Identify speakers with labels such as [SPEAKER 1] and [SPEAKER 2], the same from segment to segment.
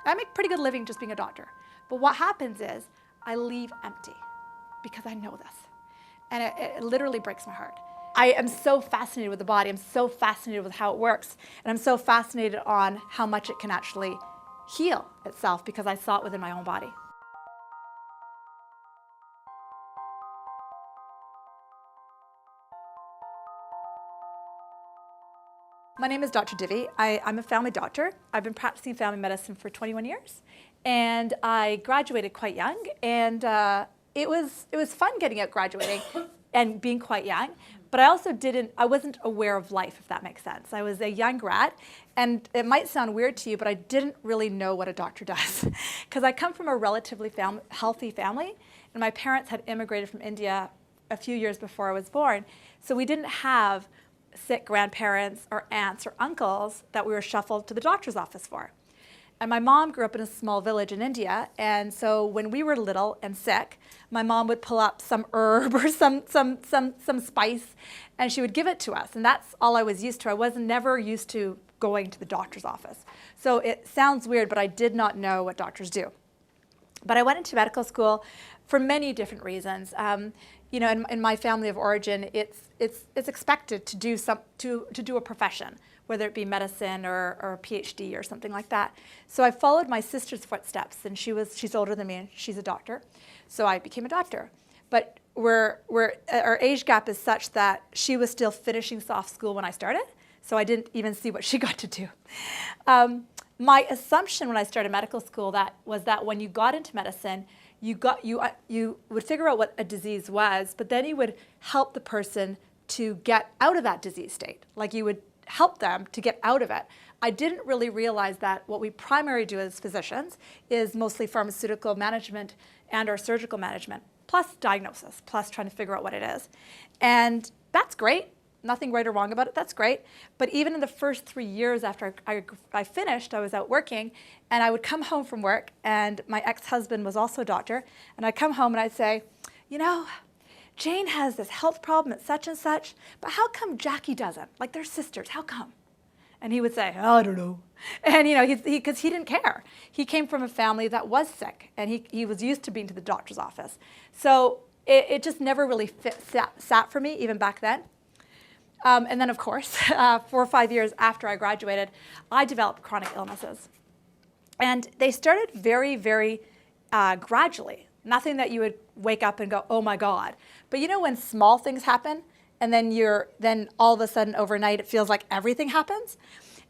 [SPEAKER 1] I make pretty good living just being a doctor. But what happens is I leave empty because I know this. And it literally breaks my heart. I am so fascinated with the body. I'm so fascinated with how it works. And I'm so fascinated on how much it can actually heal itself because I saw it within my own body. My name is Dr. Divi. I'm a family doctor. I've been practicing family medicine for 21 years. And I graduated quite young. And it was fun getting out graduating and being quite young. But I wasn't aware of life, if that makes sense. I was a young grad, and it might sound weird to you, but I didn't really know what a doctor does. Because I come from a relatively healthy family, and my parents had immigrated from India a few years before I was born. So we didn't have sick grandparents or aunts or uncles that we were shuffled to the doctor's office for. And my mom grew up in a small village in India, and so when we were little and sick, my mom would pull up some herb or some spice, and she would give it to us. And that's all I was used to. I was never used to going to the doctor's office. So it sounds weird, but I did not know what doctors do. But I went into medical school for many different reasons. You know, in my family of origin, it's expected to do a profession, whether it be medicine or a PhD or something like that. So I followed my sister's footsteps, and she's older than me, and she's a doctor. So I became a doctor. But our age gap is such that she was still finishing soft school when I started, so I didn't even see what she got to do. My assumption when I started medical school was that when you got into medicine, you would figure out what a disease was, but then you would help the person to get out of that disease state. Like you would help them to get out of it. I didn't really realize that what we primarily do as physicians is mostly pharmaceutical management and or surgical management, plus diagnosis, plus trying to figure out what it is. And that's great. Nothing right or wrong about it, that's great. But even in the first 3 years after I finished, I was out working, and I would come home from work, and my ex-husband was also a doctor, and I'd come home and I'd say, you know, Jane has this health problem at such and such, but how come Jackie doesn't? Like they're sisters, how come? And he would say, oh, I don't know. And you know, because he didn't care. He came from a family that was sick, and he was used to being to the doctor's office. So it just never really sat for me, even back then. And then, of course, 4 or 5 years after I graduated, I developed chronic illnesses. And they started very, very gradually. Nothing that you would wake up and go, oh my God. But you know when small things happen, and then all of a sudden overnight it feels like everything happens?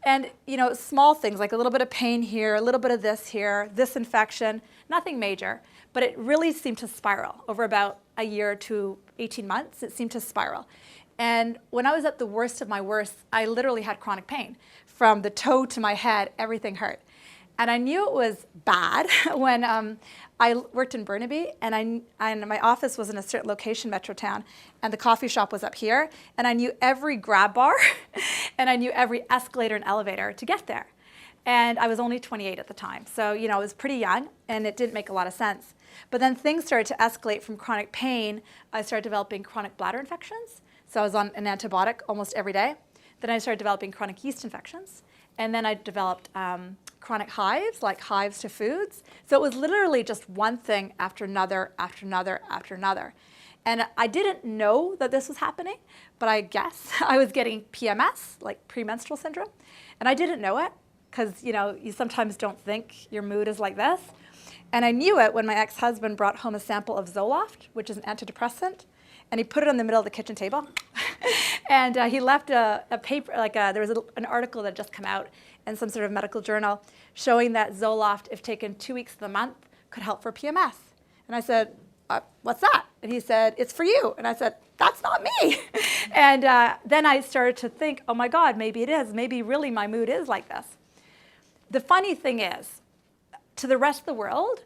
[SPEAKER 1] And you know, small things like a little bit of pain here, a little bit of this here, this infection, nothing major. But it really seemed to spiral over about a year to 18 months. It seemed to spiral. And when I was at the worst of my worst, I literally had chronic pain. From the toe to my head, everything hurt. And I knew it was bad when I worked in Burnaby, and my office was in a certain location, Metrotown, and the coffee shop was up here, and I knew every grab bar, and I knew every escalator and elevator to get there. And I was only 28 at the time, so you know, I was pretty young, and it didn't make a lot of sense. But then things started to escalate from chronic pain. I started developing chronic bladder infections. So I was on an antibiotic almost every day. Then I started developing chronic yeast infections. And then I developed chronic hives, like hives to foods. So it was literally just one thing after another, after another, after another. And I didn't know that this was happening, but I guess I was getting PMS, like premenstrual syndrome. And I didn't know it, because you know, you sometimes don't think your mood is like this. And I knew it when my ex-husband brought home a sample of Zoloft, which is an antidepressant. And he put it on the middle of the kitchen table. And he left a paper, there was an article that had just come out in some sort of medical journal showing that Zoloft, if taken 2 weeks of the month, could help for PMS. And I said, what's that? And he said, it's for you. And I said, that's not me. And then I started to think, oh my God, maybe it is. Maybe really my mood is like this. The funny thing is, to the rest of the world,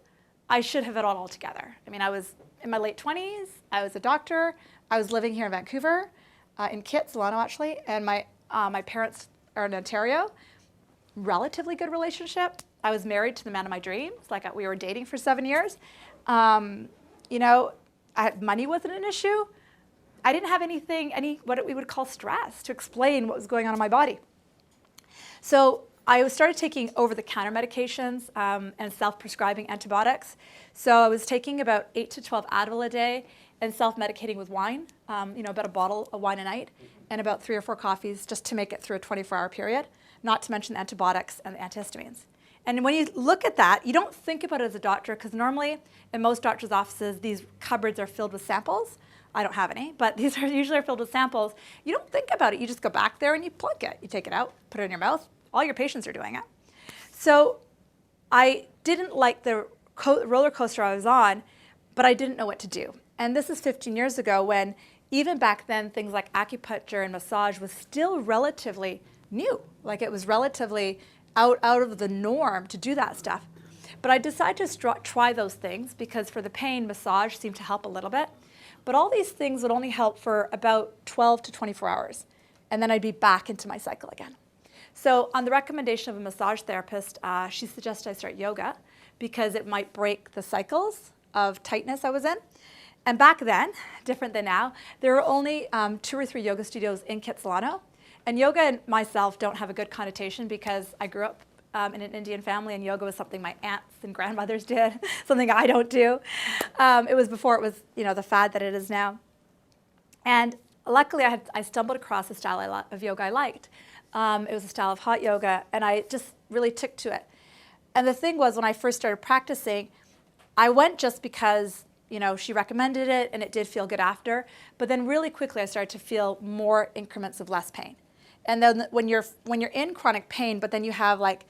[SPEAKER 1] I should have it all together. I mean, I was in my late 20s, I was a doctor, I was living here in Vancouver, in Kitsilano actually, and my parents are in Ontario. Relatively good relationship. I was married to the man of my dreams, like we were dating for 7 years. You know, money wasn't an issue. I didn't have what we would call stress to explain what was going on in my body. So I started taking over-the-counter medications and self-prescribing antibiotics. So I was taking about 8 to 12 Advil a day and self-medicating with wine, about a bottle of wine a night, and about 3 or 4 coffees just to make it through a 24-hour period, not to mention the antibiotics and the antihistamines. And when you look at that, you don't think about it as a doctor, because normally in most doctors' offices, these cupboards are filled with samples. I don't have any, but these are usually filled with samples. You don't think about it. You just go back there and you plunk it. You take it out, put it in your mouth. All your patients are doing it. So I didn't like the roller coaster I was on, but I didn't know what to do. And this is 15 years ago, when even back then things like acupuncture and massage was still relatively new. Like, it was relatively out of the norm to do that stuff. But I decided to try those things because for the pain, massage seemed to help a little bit. But all these things would only help for about 12 to 24 hours. And then I'd be back into my cycle again. So on the recommendation of a massage therapist, she suggested I start yoga because it might break the cycles of tightness I was in. And back then, different than now, there were only 2 or 3 yoga studios in Kitsilano. And yoga and myself don't have a good connotation because I grew up in an Indian family, and yoga was something my aunts and grandmothers did, something I don't do. It was before it was, the fad that it is now. And luckily, I stumbled across a style of yoga I liked. It was a style of hot yoga, and I just really took to it. And the thing was, when I first started practicing, I went just because she recommended it, and it did feel good after. But then really quickly, I started to feel more increments of less pain. And then when you're in chronic pain, but then you have like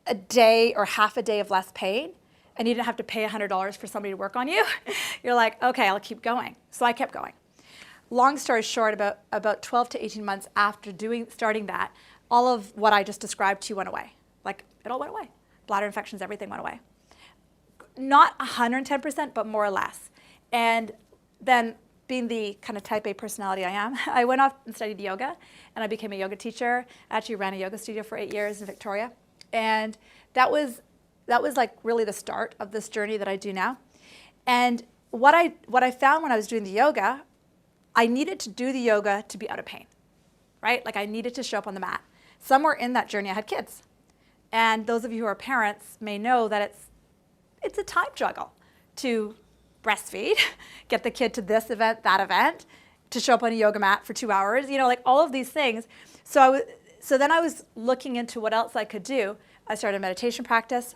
[SPEAKER 1] a day or half a day of less pain, and you didn't have to pay $100 for somebody to work on you, you're like, okay, I'll keep going. So I kept going. Long story short, about 12 to 18 months after starting that, all of what I just described to you went away. Like, it all went away. Bladder infections, everything went away. Not 110%, but more or less. And then, being the kind of type A personality I am, I went off and studied yoga, and I became a yoga teacher. I actually ran a yoga studio for 8 years in Victoria. And that was like really the start of this journey that I do now. And what I found when I was doing the yoga, I needed to do the yoga to be out of pain, right? Like, I needed to show up on the mat. Somewhere in that journey, I had kids. And those of you who are parents may know that it's a time juggle to breastfeed, get the kid to this event, that event, to show up on a yoga mat for 2 hours, like all of these things. So then I was looking into what else I could do. I started a meditation practice.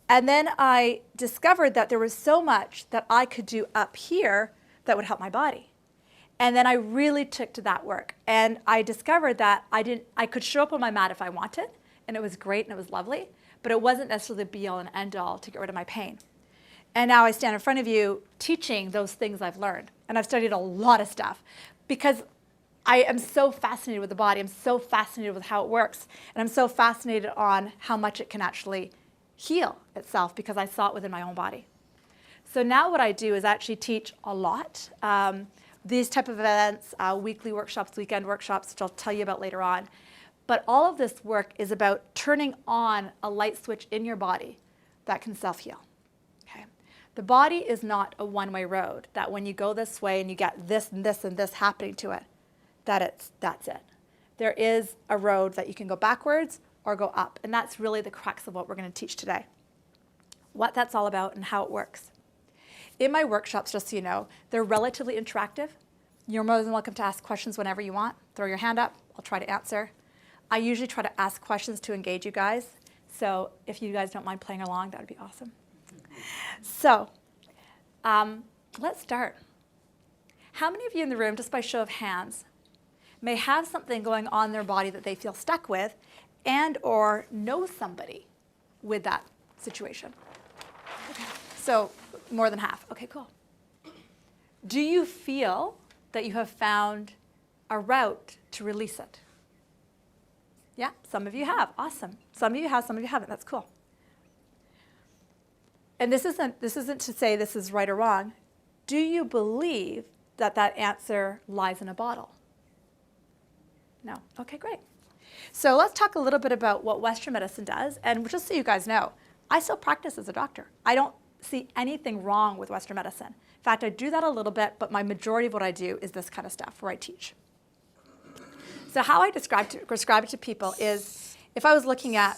[SPEAKER 1] And then I discovered that there was so much that I could do up here that would help my body. And then I really took to that work. And I discovered that I could show up on my mat if I wanted, and it was great and it was lovely, but it wasn't necessarily the be all and end all to get rid of my pain. And now I stand in front of you teaching those things I've learned. And I've studied a lot of stuff because I am so fascinated with the body. I'm so fascinated with how it works. And I'm so fascinated on how much it can actually heal itself because I saw it within my own body. So now what I do is actually teach a lot. These type of events, weekly workshops, weekend workshops, which I'll tell you about later on. But all of this work is about turning on a light switch in your body that can self-heal. Okay? The body is not a one-way road, that when you go this way and you get this and this and this happening to it, that's it. There is a road that you can go backwards or go up, and that's really the crux of what we're going to teach today. What that's all about and how it works. In my workshops, just so you know, they're relatively interactive. You're more than welcome to ask questions whenever you want. Throw your hand up. I'll try to answer. I usually try to ask questions to engage you guys. So if you guys don't mind playing along, that would be awesome. So let's start. How many of you in the room, just by show of hands, may have something going on in their body that they feel stuck with and or know somebody with that situation? Okay. So more than half. Okay, cool. Do you feel that you have found a route to release it? Yeah, some of you have. Awesome. Some of you have, some of you haven't. That's cool. And this isn't to say this is right or wrong. Do you believe that that answer lies in a bottle? No. Okay, great. So let's talk a little bit about what Western medicine does. And just so you guys know, I still practice as a doctor. I don't see anything wrong with Western medicine. In fact, I do that a little bit, but my majority of what I do is this kind of stuff where I teach. So how I describe it to people is, if I was looking at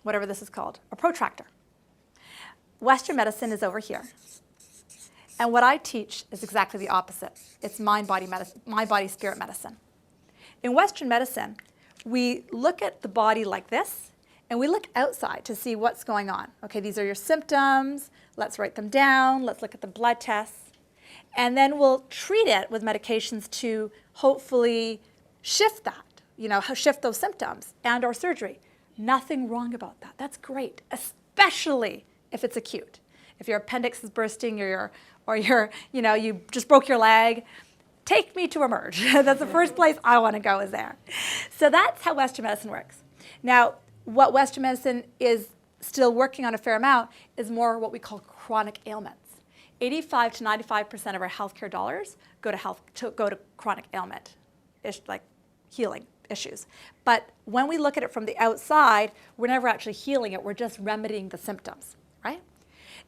[SPEAKER 1] whatever this is called, a protractor, Western medicine is over here. And what I teach is exactly the opposite. It's mind-body medicine, mind-body-spirit medicine. In Western medicine, we look at the body like this, and we look outside to see what's going on. Okay, these are your symptoms. Let's write them down. Let's look at the blood tests. And then we'll treat it with medications to hopefully shift that, shift those symptoms and/or surgery. Nothing wrong about that. That's great, especially if it's acute. If your appendix is bursting or you just broke your leg, take me to Emerge. That's the first place I want to go is there. So that's how Western medicine works. Now, what Western medicine is still working on a fair amount is more what we call chronic ailments. 85 to 95% of our healthcare dollars go to chronic ailment, like healing issues. But when we look at it from the outside, we're never actually healing it. We're just remedying the symptoms, right?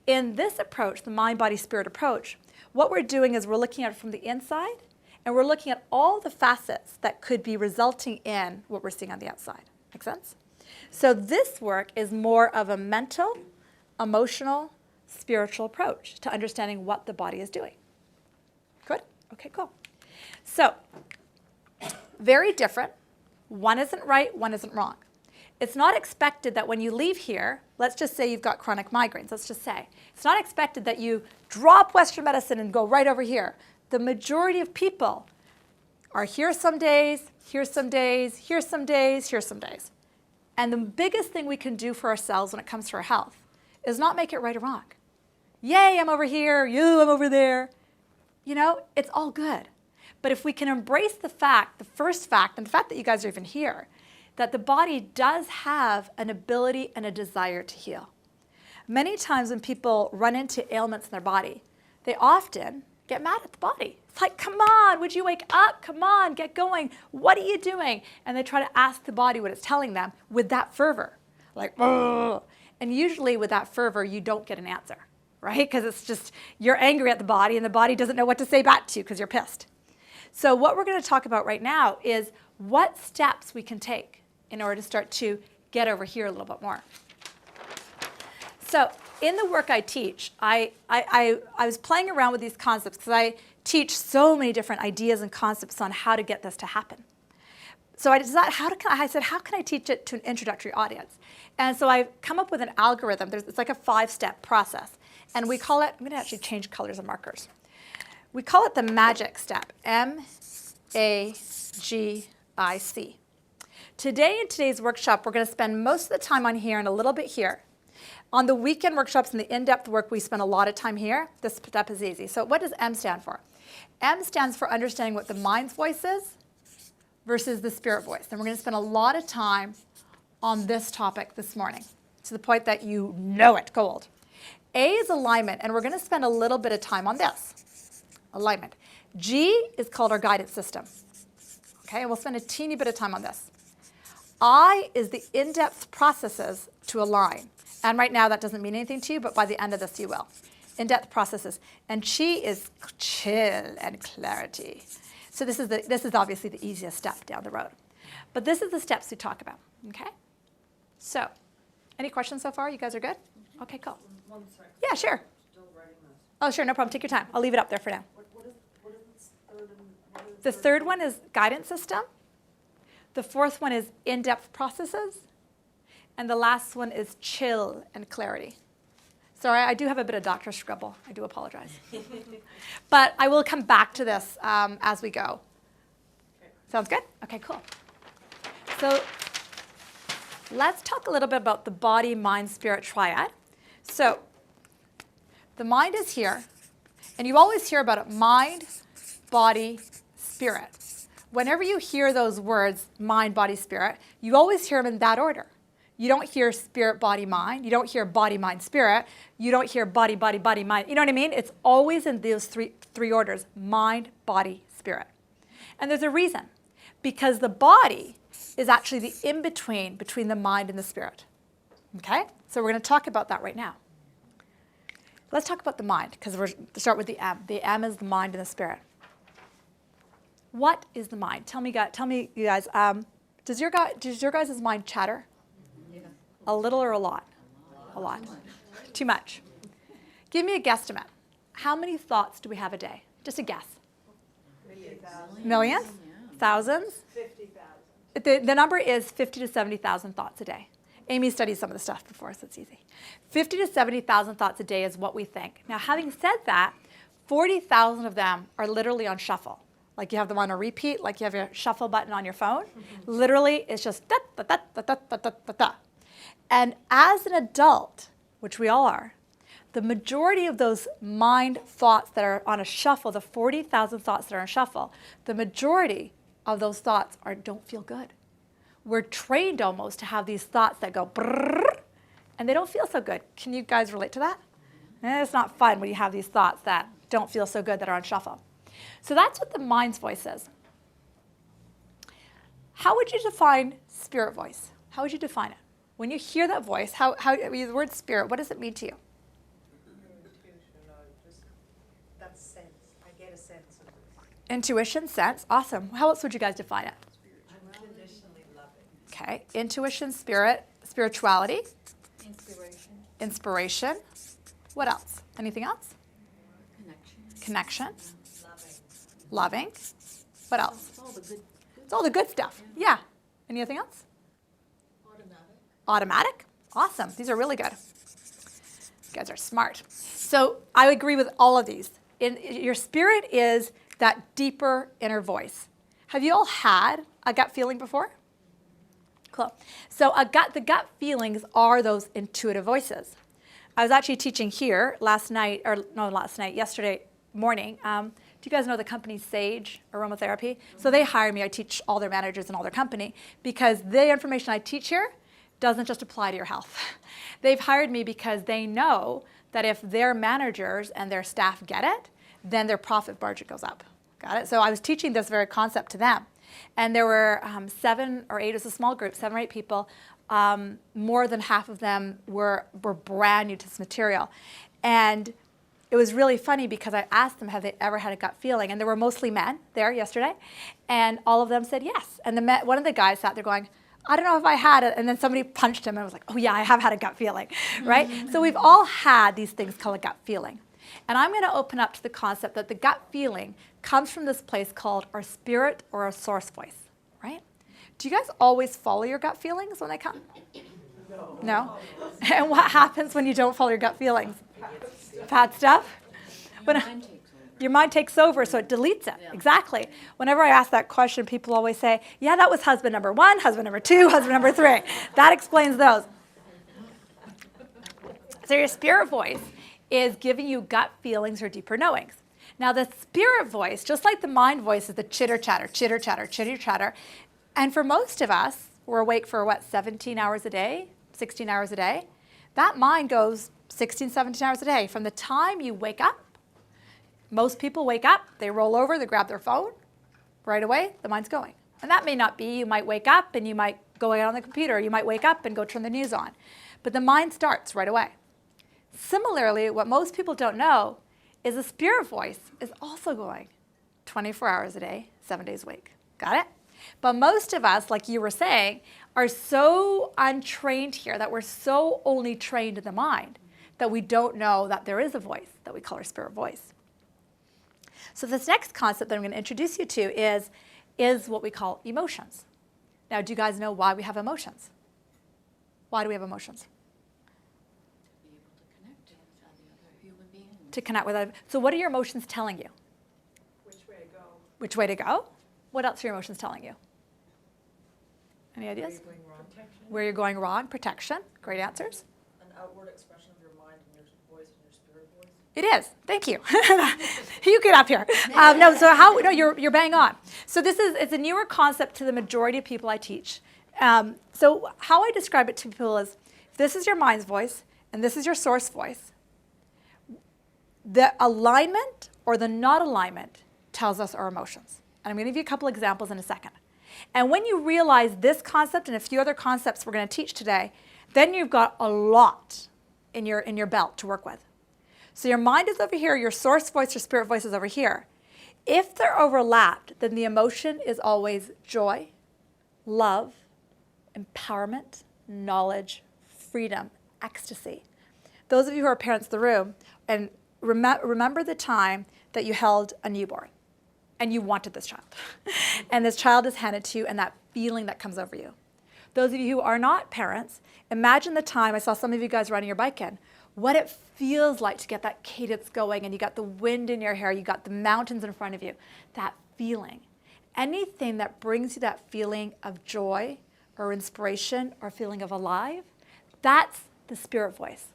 [SPEAKER 1] In this approach, the mind-body-spirit approach, what we're doing is we're looking at it from the inside, and we're looking at all the facets that could be resulting in what we're seeing on the outside. Make sense? So this work is more of a mental, emotional, spiritual approach to understanding what the body is doing. Good? Okay, cool. So, very different. One isn't right, one isn't wrong. It's not expected that when you leave here, let's just say you've got chronic migraines, let's just say. It's not expected that you drop Western medicine and go right over here. The majority of people are here some days, here some days, here some days, here some days. And the biggest thing we can do for ourselves when it comes to our health is not make it right or wrong. Yay, I'm over here, I'm over there. It's all good. But if we can embrace the first fact, and the fact that you guys are even here, that the body does have an ability and a desire to heal. Many times when people run into ailments in their body, they often get mad at the body. It's like, come on, would you wake up? Come on, get going. What are you doing? And they try to ask the body what it's telling them with that fervor. Like, ugh. And usually with that fervor, you don't get an answer, right? Because it's just, you're angry at the body and the body doesn't know what to say back to you because you're pissed. So what we're going to talk about right now is what steps we can take in order to start to get over here a little bit more. So in the work I teach, I was playing around with these concepts because I teach so many different ideas and concepts on how to get this to happen. So I decided, how can I teach it to an introductory audience? And so I've come up with an algorithm. It's like a 5-step process. And we call it, I'm going to actually change colors and markers. We call it the MAGIC step, M-A-G-I-C. Today in today's workshop, we're going to spend most of the time on here and a little bit here. On the weekend workshops and the in-depth work, we spend a lot of time here. This step is easy. So what does M stand for? M stands for understanding what the mind's voice is versus the spirit voice. And we're going to spend a lot of time on this topic this morning to the point that you know it cold. A is alignment, and we're going to spend a little bit of time on this. Alignment. G is called our guidance system. Okay, and we'll spend a teeny bit of time on this. I is the in-depth processes to align. And right now that doesn't mean anything to you, but by the end of this you will. In-depth processes. And chi is chill and clarity. So this is obviously the easiest step down the road. But this is the steps we talk about, okay? So, any questions so far? You guys are good? Okay, cool.
[SPEAKER 2] One second.
[SPEAKER 1] Yeah, sure.
[SPEAKER 2] Still writing this.
[SPEAKER 1] Oh, sure, no problem. Take your time. I'll leave it up there for now.
[SPEAKER 2] What is this third and what is
[SPEAKER 1] The third one is guidance system. The fourth one is in-depth processes. And the last one is chill and clarity. Sorry, I do have a bit of doctor scribble. I do apologize. But I will come back to this as we go.
[SPEAKER 2] Okay.
[SPEAKER 1] Sounds good? Okay, cool. So let's talk a little bit about the body, mind, spirit triad. So the mind is here. And you always hear about it, mind, body, spirit. Whenever you hear those words, mind, body, spirit, you always hear them in that order. You don't hear spirit, body, mind. You don't hear body, mind, spirit. You don't hear body, body, body, mind. You know what I mean? It's always in those three orders, mind, body, spirit. And there's a reason. Because the body is actually the in-between between the mind and the spirit. Okay? So we're going to talk about that right now. Let's talk about the mind, because we're to start with the M. The M is the mind and the spirit. What is the mind? Tell me, you guys. Does your guys' mind chatter? A little or a lot? A lot. Too much. Give me a guesstimate. How many thoughts do we have a day? Just a guess. Millions? Thousands?
[SPEAKER 2] 50,000.
[SPEAKER 1] The number is 50 to 70,000 thoughts a day. Amy studied some of the stuff before, so it's easy. 50 to 70,000 thoughts a day is what we think. Now, having said that, 40,000 of them are literally on shuffle. Like you have them on a repeat, like you have your shuffle button on your phone. Literally, it's just da, da, da, da, da, da, da, da, da. And as an adult, which we all are, the majority of those mind thoughts that are on a shuffle, the 40,000 thoughts that are on shuffle, the majority of those thoughts don't feel good. We're trained almost to have these thoughts that go brrrr, and they don't feel so good. Can you guys relate to that? It's not fun when you have these thoughts that don't feel so good that are on shuffle. So that's what the mind's voice is. How would you define spirit voice? How would you define it? When you hear that voice, the word spirit, what does it mean to you?
[SPEAKER 2] That sense. I get a sense of it.
[SPEAKER 1] Intuition, sense, awesome. How else would you guys define it?
[SPEAKER 2] Unconditionally loving.
[SPEAKER 1] Okay, intuition, spirit, spirituality. Inspiration. What else? Anything else? Connection. Loving. What else? It's all the good stuff. Yeah. Anything else? Automatic. Awesome. These are really good. You guys are smart. So I agree with all of these. Your spirit is that deeper inner voice. Have you all had a gut feeling before? Cool. So the gut feelings are those intuitive voices. I was actually teaching here yesterday morning. Do you guys know the company Sage Aromatherapy? So they hire me. I teach all their managers and all their company because the information I teach here doesn't just apply to your health. They've hired me because they know that if their managers and their staff get it, then their profit margin goes up. Got it? So I was teaching this very concept to them. And there were 7 or 8, it was a small group, 7 or 8 people. More than half of them were brand new to this material. And it was really funny because I asked them, have they ever had a gut feeling? And there were mostly men there yesterday. And all of them said yes. And one of the guys sat there going, I don't know if I had it. And then somebody punched him and was like, oh yeah, I have had a gut feeling, right? So we've all had these things called a gut feeling. And I'm going to open up to the concept that the gut feeling comes from this place called our spirit or our source voice, right? Do you guys always follow your gut feelings when they come? No? And what happens when you don't follow your gut feelings? Bad stuff? Your mind takes over, so it deletes it. Yeah. Exactly. Whenever I ask that question, people always say, yeah, that was husband number 1, husband number 2, husband number 3. That explains those. So your spirit voice is giving you gut feelings or deeper knowings. Now the spirit voice, just like the mind voice, is the chitter chatter, chitter chatter, chitter chatter. And for most of us, we're awake for 17 hours a day, 16 hours a day. That mind goes 16, 17 hours a day. From the time you wake up, most people wake up, they roll over, they grab their phone, right away, the mind's going. And that may not be, you might wake up and you might go out on the computer, you might wake up and go turn the news on. But the mind starts right away. Similarly, what most people don't know is the spirit voice is also going 24 hours a day, 7 days a week. Got it? But most of us, like you were saying, are so untrained here that we're so only trained in the mind that we don't know that there is a voice that we call our spirit voice. So this next concept that I'm going to introduce you to is what we call emotions. Now, do you guys know why we have emotions? Why do we have emotions? To connect with other. So what are your emotions telling you?
[SPEAKER 2] Which way to go?
[SPEAKER 1] Which way to go? What else are your emotions telling you? Any ideas?
[SPEAKER 2] Where you're going wrong. Protection.
[SPEAKER 1] Where you're going wrong. Protection. Great answers.
[SPEAKER 2] An outward expression of your mind and your voice and your spirit voice.
[SPEAKER 1] It is. Thank you. You get up here. You're bang on. So it's a newer concept to the majority of people I teach. So how I describe it to people is, this is your mind's voice and this is your source voice. The alignment or the not alignment tells us our emotions. And I'm going to give you a couple examples in a second. And when you realize this concept and a few other concepts we're going to teach today, then you've got a lot in your belt to work with. So your mind is over here, your source voice, your spirit voice is over here. If they're overlapped, then the emotion is always joy love, empowerment, knowledge, freedom, ecstasy. Those of you who are parents in the room, and remember the time that you held a newborn and you wanted this child. And this child is handed to you and that feeling that comes over you. Those of you who are not parents, imagine the time, I saw some of you guys riding your bike in, what it feels like to get that cadence going and you got the wind in your hair, you got the mountains in front of you, that feeling. Anything that brings you that feeling of joy or inspiration or feeling of alive, that's the spirit voice.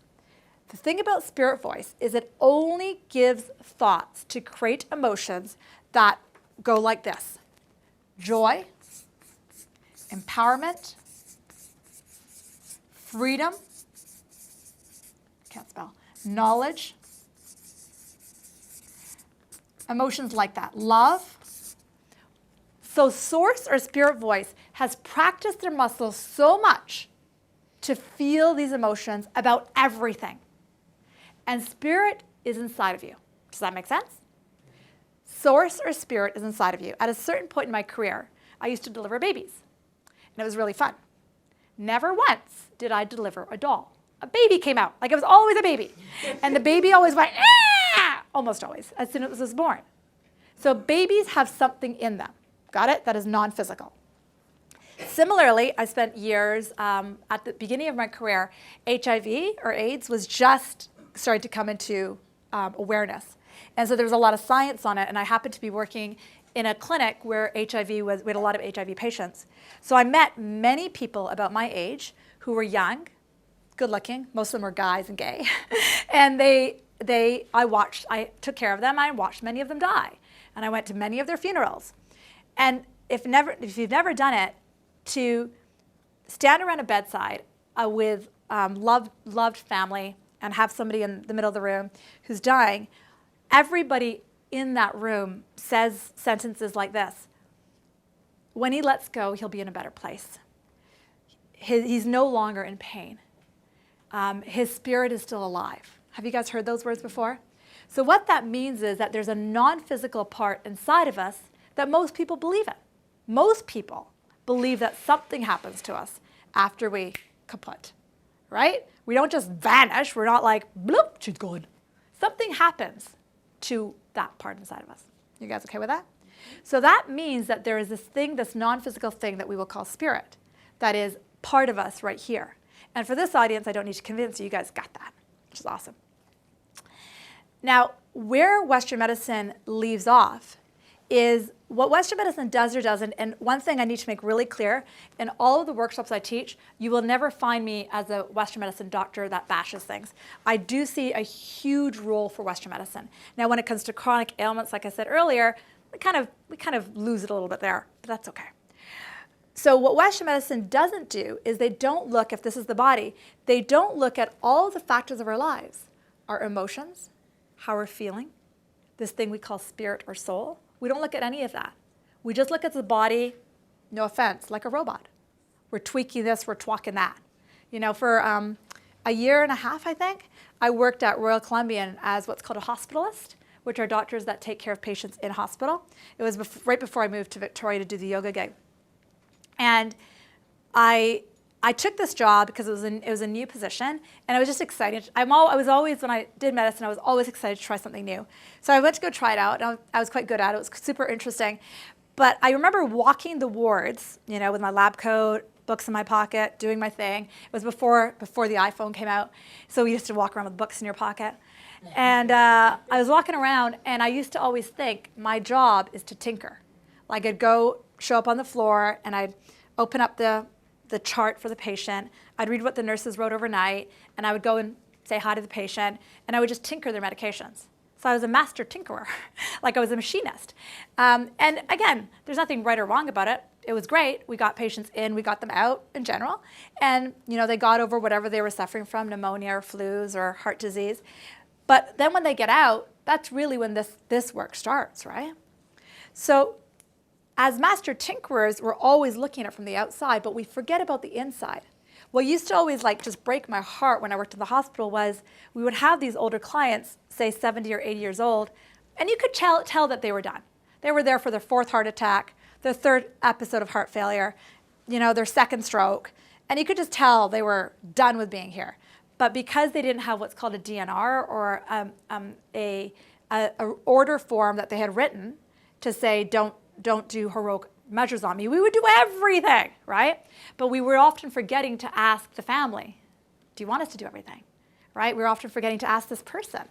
[SPEAKER 1] The thing about spirit voice is it only gives thoughts to create emotions that go like this: joy, empowerment, freedom, can't spell, knowledge, emotions like that, love. So source or spirit voice has practiced their muscles so much to feel these emotions about everything. And spirit is inside of you. Does that make sense? Source or spirit is inside of you. At a certain point in my career, I used to deliver babies. And it was really fun. Never once did I deliver a doll. A baby came out. Like it was always a baby. And the baby always went, ah! Almost always, as soon as it was born. So babies have something in them. Got it? That is non-physical. Similarly, I spent years, at the beginning of my career, HIV or AIDS was just starting to come into awareness. And so there was a lot of science on it, and I happened to be working in a clinic where we had a lot of HIV patients. So I met many people about my age who were young, good looking, most of them were guys and gay, and I took care of them, I watched many of them die, and I went to many of their funerals. And if you've never done it, to stand around a bedside with loved family and have somebody in the middle of the room who's dying, everybody in that room says sentences like this: when he lets go, he'll be in a better place. He's no longer in pain. His spirit is still alive. Have you guys heard those words before? So what that means is that there's a non-physical part inside of us that most people believe in. Most people believe that something happens to us after we kaput, right? We don't just vanish. We're not like, bloop, she's gone. Something happens to that part inside of us. You guys okay with that? So that means that there is this thing, this non-physical thing that we will call spirit, that is part of us right here. And for this audience, I don't need to convince you, you guys got that, which is awesome. Now, where Western medicine leaves off is what Western medicine does or doesn't, and one thing I need to make really clear, in all of the workshops I teach, you will never find me as a Western medicine doctor that bashes things. I do see a huge role for Western medicine. Now, when it comes to chronic ailments, like I said earlier, we kind of lose it a little bit there, but that's okay. So what Western medicine doesn't do is they don't look, if this is the body, they don't look at all the factors of our lives, our emotions, how we're feeling, this thing we call spirit or soul. We don't look at any of that. We just look at the body, no offense, like a robot. We're tweaking this, we're twalking that. You know, for a year and a half, I think, I worked at Royal Columbian as what's called a hospitalist, which are doctors that take care of patients in hospital. It was right before I moved to Victoria to do the yoga gig. And I took this job because it was a new position, and I was just excited. I was always, when I did medicine, I was always excited to try something new. So I went to go try it out, and I was quite good at it. It was super interesting. But I remember walking the wards, you know, with my lab coat, books in my pocket, doing my thing. It was before the iPhone came out, so we used to walk around with books in your pocket. And I was walking around, and I used to always think my job is to tinker. Like I'd go show up on the floor, and I'd open up the chart for the patient. I'd read what the nurses wrote overnight, and I would go and say hi to the patient, and I would just tinker their medications. So I was a master tinkerer, like I was a machinist. And again, there's nothing right or wrong about it. It was great. We got patients in, we got them out in general, and you know, they got over whatever they were suffering from, pneumonia or flus or heart disease. But then when they get out, that's really when this work starts, right? So as master tinkerers, we're always looking at it from the outside, but we forget about the inside. What used to always like just break my heart when I worked in the hospital was we would have these older clients, say 70 or 80 years old, and you could tell that they were done. They were there for their fourth heart attack, their third episode of heart failure, their second stroke, and you could just tell they were done with being here. But because they didn't have what's called a DNR, or a order form that they had written to say, don't do heroic measures on me, we would do everything, right? But we were often forgetting to ask the family, do you want us to do everything, right? We're often forgetting to ask this person,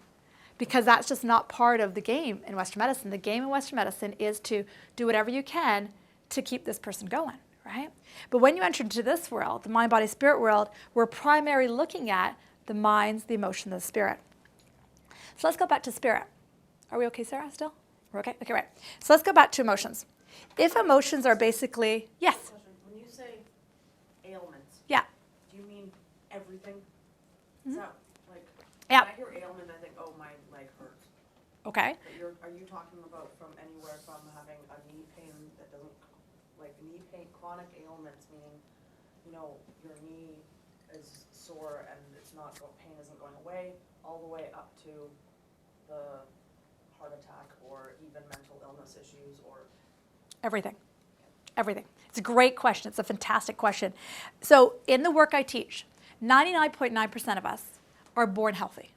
[SPEAKER 1] because that's just not part of the game in Western medicine. The game in Western medicine is to do whatever you can to keep this person going, right? But when you enter into this world, the mind, body, spirit world, we're primarily looking at the minds, the emotion, the spirit. So let's go back to spirit. Are we okay, Sarah, still? We're okay? Okay, right. So let's go back to emotions. If emotions are basically, yes?
[SPEAKER 2] When you say ailments,
[SPEAKER 1] Yeah.
[SPEAKER 2] do you mean everything? Is that like,
[SPEAKER 1] Yeah.
[SPEAKER 2] when I hear ailment, I think, oh, my leg hurts.
[SPEAKER 1] Okay.
[SPEAKER 2] But are you talking about from anywhere from having a knee pain that doesn't, like knee pain, chronic ailments, meaning, your knee is sore and pain isn't going away, all the way up to the heart attack or even mental illness issues or?
[SPEAKER 1] Everything. Everything. It's a great question. It's a fantastic question. So in the work I teach, 99.9% of us are born healthy.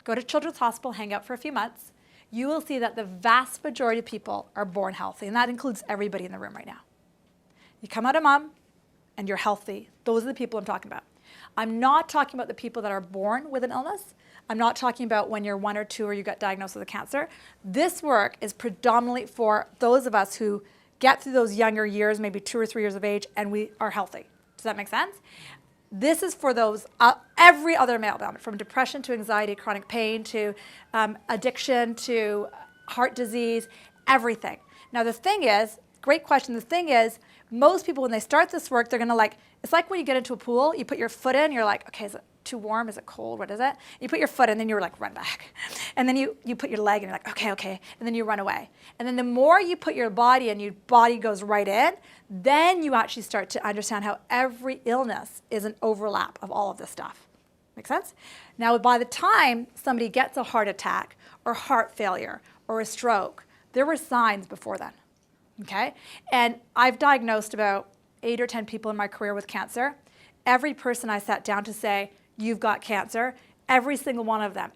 [SPEAKER 1] Go to Children's Hospital, hang out for a few months. You will see that the vast majority of people are born healthy, and that includes everybody in the room right now. You come out of mom and you're healthy. Those are the people I'm talking about. I'm not talking about the people that are born with an illness. I'm not talking about when you're 1 or 2 or you got diagnosed with a cancer. This work is predominantly for those of us who get through those younger years, maybe 2 or 3 years of age, and we are healthy. Does that make sense? This is for those, every other meltdown, from depression to anxiety, chronic pain, to addiction, to heart disease, everything. Now the thing is, great question, the thing is, most people when they start this work, they're gonna it's like when you get into a pool, you put your foot in, you're like, okay, is it too warm? Is it cold? What is it? You put your foot in, then you're like, run back. And then you put your leg in, you're like, okay. And then you run away. And then the more you put your body in, your body goes right in, then you actually start to understand how every illness is an overlap of all of this stuff. Make sense? Now, by the time somebody gets a heart attack or heart failure or a stroke, there were signs before then, okay? And I've diagnosed about 8 or 10 people in my career with cancer. Every person I sat down to say, you've got cancer, every single one of them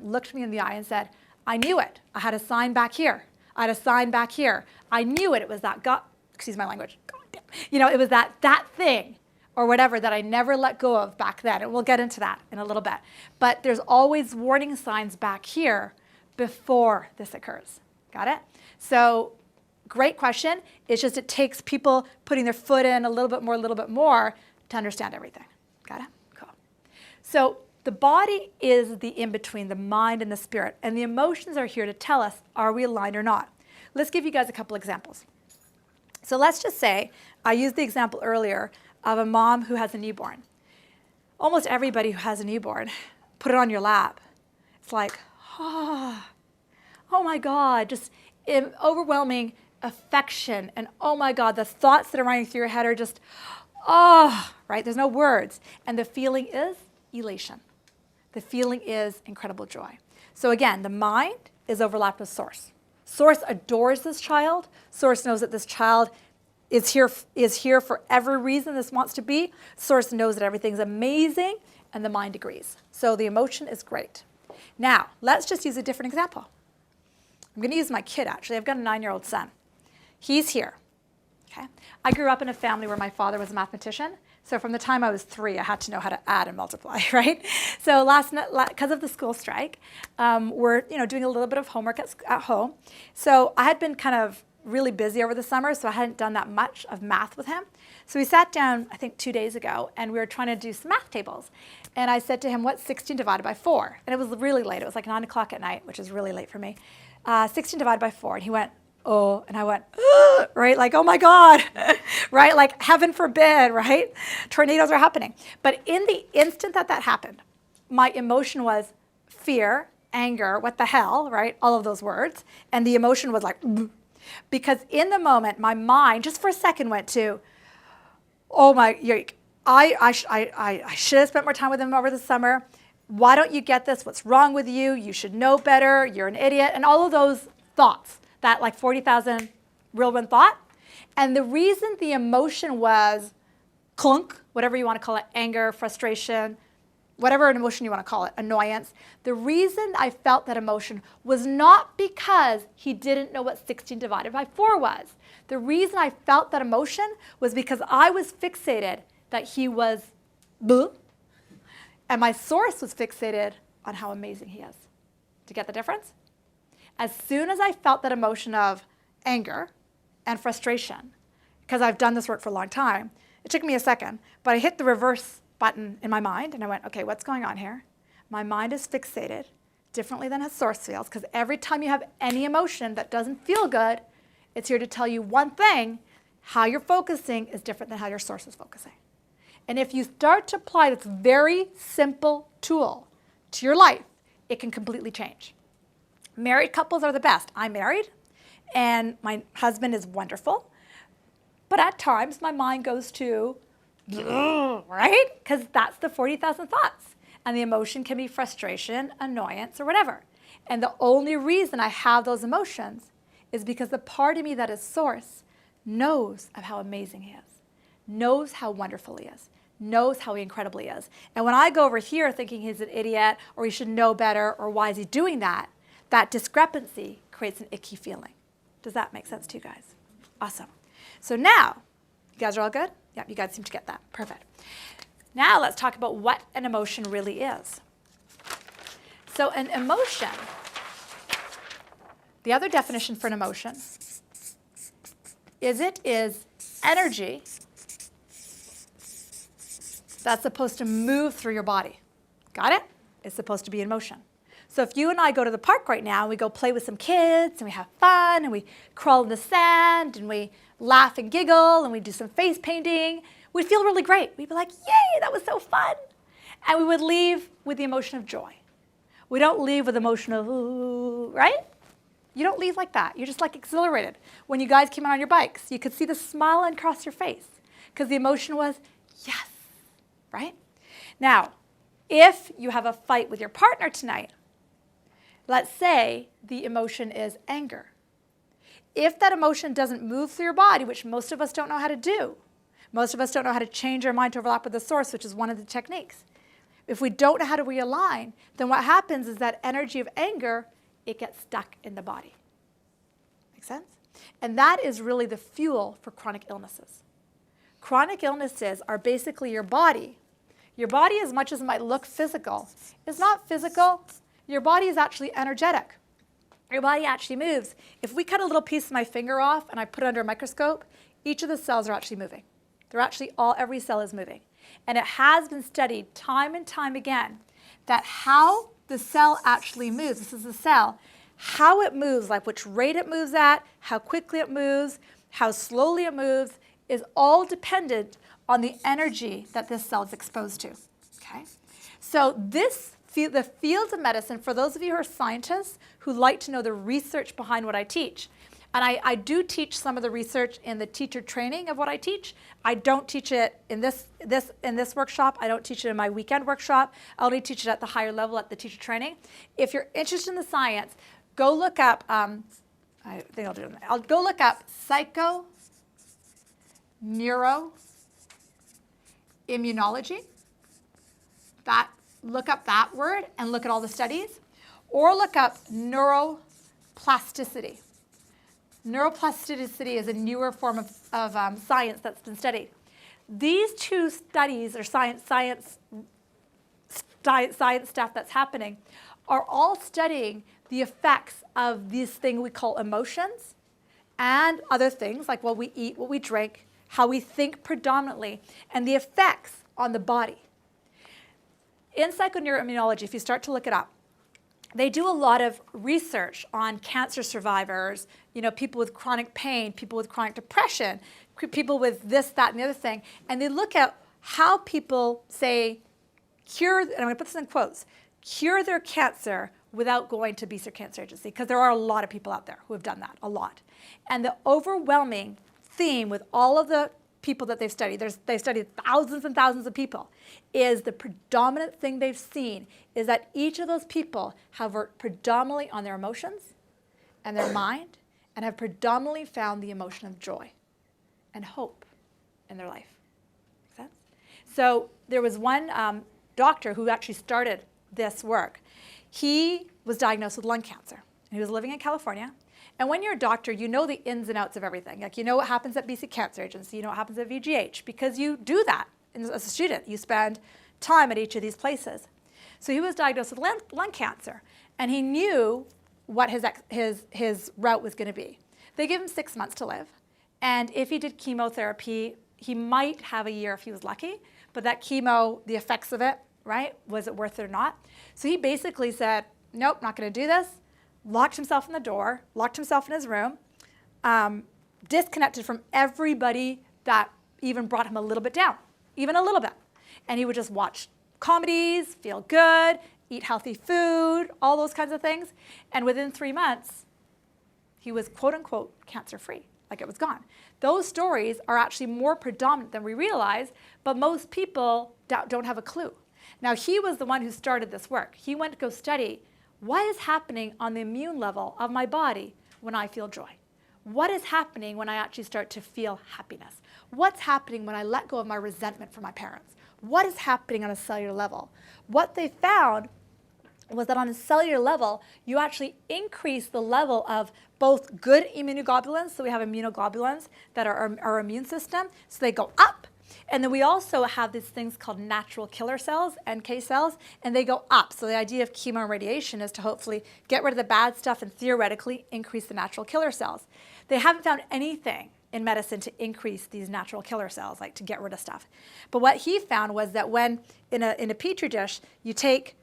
[SPEAKER 1] looked me in the eye and said, I knew it. I had a sign back here. I had a sign back here. I knew it. It was that excuse my language. God damn. It was that thing or whatever that I never let go of back then. And we'll get into that in a little bit. But there's always warning signs back here before this occurs. Got it? So great question. It's just it takes people putting their foot in a little bit more to understand everything. Got it? Cool. So the body is the in-between, the mind and the spirit. And the emotions are here to tell us, are we aligned or not? Let's give you guys a couple examples. So let's just say, I used the example earlier of a mom who has a newborn. Almost everybody who has a newborn, put it on your lap. It's like, oh my God, just overwhelming affection. And oh my God, the thoughts that are running through your head are just, right? There's no words. And the feeling is elation. The feeling is incredible joy. So again, the mind is overlapped with source. Source adores this child. Source knows that this child is here for every reason this wants to be. Source knows that everything's amazing, and the mind agrees. So the emotion is great. Now, let's just use a different example. I'm going to use my kid, actually. I've got a 9-year-old son. He's here. Okay? I grew up in a family where my father was a mathematician. So from the time I was 3, I had to know how to add and multiply, right? So last night, because of the school strike, we're doing a little bit of homework at home. So I had been kind of really busy over the summer, so I hadn't done that much of math with him. So we sat down, I think 2 days ago, and we were trying to do some math tables. And I said to him, what's 16 divided by 4? And it was really late. It was like 9 o'clock at night, which is really late for me. 16 divided by 4. And he went, oh, and I went, right? Like, oh my God, right? Like, heaven forbid, right? Tornadoes are happening. But in the instant that happened, my emotion was fear, anger, what the hell, right? All of those words. And the emotion was like, because in the moment, my mind, just for a second, went to, oh my, I should have spent more time with him over the summer. Why don't you get this? What's wrong with you? You should know better. You're an idiot. And all of those thoughts. That like 40,000 whirlwind thought. And the reason the emotion was clunk, whatever you want to call it, anger, frustration, whatever emotion you want to call it, annoyance, the reason I felt that emotion was not because he didn't know what 16 divided by 4 was. The reason I felt that emotion was because I was fixated that he was bleh, and my source was fixated on how amazing he is. Do you get the difference? As soon as I felt that emotion of anger and frustration, because I've done this work for a long time, it took me a second, but I hit the reverse button in my mind and I went, okay, what's going on here? My mind is fixated differently than his source feels, because every time you have any emotion that doesn't feel good, it's here to tell you one thing: how you're focusing is different than how your source is focusing. And if you start to apply this very simple tool to your life, it can completely change. Married couples are the best. I'm married, and my husband is wonderful. But at times, my mind goes to, right? Because that's the 40,000 thoughts. And the emotion can be frustration, annoyance, or whatever. And the only reason I have those emotions is because the part of me that is source knows of how amazing he is, knows how wonderful he is, knows how incredible he is. And when I go over here thinking he's an idiot, or he should know better, or why is he doing that, that discrepancy creates an icky feeling. Does that make sense to you guys? Awesome. So now, you guys are all good? Yep, you guys seem to get that. Perfect. Now let's talk about what an emotion really is. So an emotion, the other definition for an emotion is it is energy that's supposed to move through your body. Got it? It's supposed to be in motion. So if you and I go to the park right now and we go play with some kids and we have fun and we crawl in the sand and we laugh and giggle and we do some face painting, we'd feel really great. We'd be like, yay, that was so fun. And we would leave with the emotion of joy. We don't leave with the emotion of, ooh, right? You don't leave like that. You're just like exhilarated. When you guys came out on your bikes, you could see the smile across your face because the emotion was, yes, right? Now, if you have a fight with your partner tonight, let's say the emotion is anger. If that emotion doesn't move through your body, which most of us don't know how to do, most of us don't know how to change our mind to overlap with the source, which is one of the techniques. If we don't know how to realign, then what happens is that energy of anger, it gets stuck in the body. Make sense? And that is really the fuel for chronic illnesses. Chronic illnesses are basically your body. Your body, as much as it might look physical, is not physical. Your body is actually energetic. Your body actually moves. If we cut a little piece of my finger off and I put it under a microscope, each of the cells are actually moving. They're actually every cell is moving. And it has been studied time and time again that how the cell actually moves, this is the cell, how it moves, like which rate it moves at, how quickly it moves, how slowly it moves, is all dependent on the energy that this cell is exposed to. Okay? So the fields of medicine, for those of you who are scientists who like to know the research behind what I teach, and I do teach some of the research in the teacher training of what I teach. I don't teach it in this workshop. I don't teach it in my weekend workshop. I only teach it at the higher level at the teacher training. If you're interested in the science, go look up, I think I'll do it. I'll go look up psychoneuroimmunology. Look up that word and look at all the studies. Or look up neuroplasticity. Neuroplasticity is a newer form of science that's been studied. These two studies, or science stuff that's happening, are all studying the effects of this thing we call emotions and other things like what we eat, what we drink, how we think predominantly, and the effects on the body. In psychoneuroimmunology, if you start to look it up, they do a lot of research on cancer survivors, people with chronic pain, people with chronic depression, people with this, that, and the other thing. And they look at how people, say, cure, and I'm going to put this in quotes, cure their cancer without going to Beezer Cancer Agency, because there are a lot of people out there who have done that, a lot. And the overwhelming theme with all of the people that they've studied, they've studied thousands and thousands of people, is the predominant thing they've seen is that each of those people have worked predominantly on their emotions and their mind and have predominantly found the emotion of joy. and hope in their life. Make sense? So there was one doctor who actually started this work. He was diagnosed with lung cancer. And he was living in California. And when you're a doctor, you know the ins and outs of everything. Like, you know what happens at BC Cancer Agency, you know what happens at VGH, because you do that as a student. You spend time at each of these places. So he was diagnosed with lung cancer, and he knew what his route was going to be. They gave him 6 months to live. And if he did chemotherapy, he might have a year if he was lucky. But that chemo, the effects of it, right, was it worth it or not? So he basically said, nope, not going to do this. Locked himself in the door, locked himself in his room, disconnected from everybody that even brought him a little bit down, even a little bit. And he would just watch comedies, feel good, eat healthy food, all those kinds of things. And within 3 months, he was quote unquote cancer-free, like it was gone. Those stories are actually more predominant than we realize, but most people don't have a clue. Now, he was the one who started this work. He went to go study what is happening on the immune level of my body when I feel joy. What is happening when I actually start to feel happiness? What's happening when I let go of my resentment for my parents? What is happening on a cellular level? What they found was that on a cellular level, you actually increase the level of both good immunoglobulins, so we have immunoglobulins that are our immune system, so they go up. And then we also have these things called natural killer cells, NK cells, and they go up. So the idea of chemo and radiation is to hopefully get rid of the bad stuff and theoretically increase the natural killer cells. They haven't found anything in medicine to increase these natural killer cells, like to get rid of stuff. But what he found was that when in a petri dish, you take,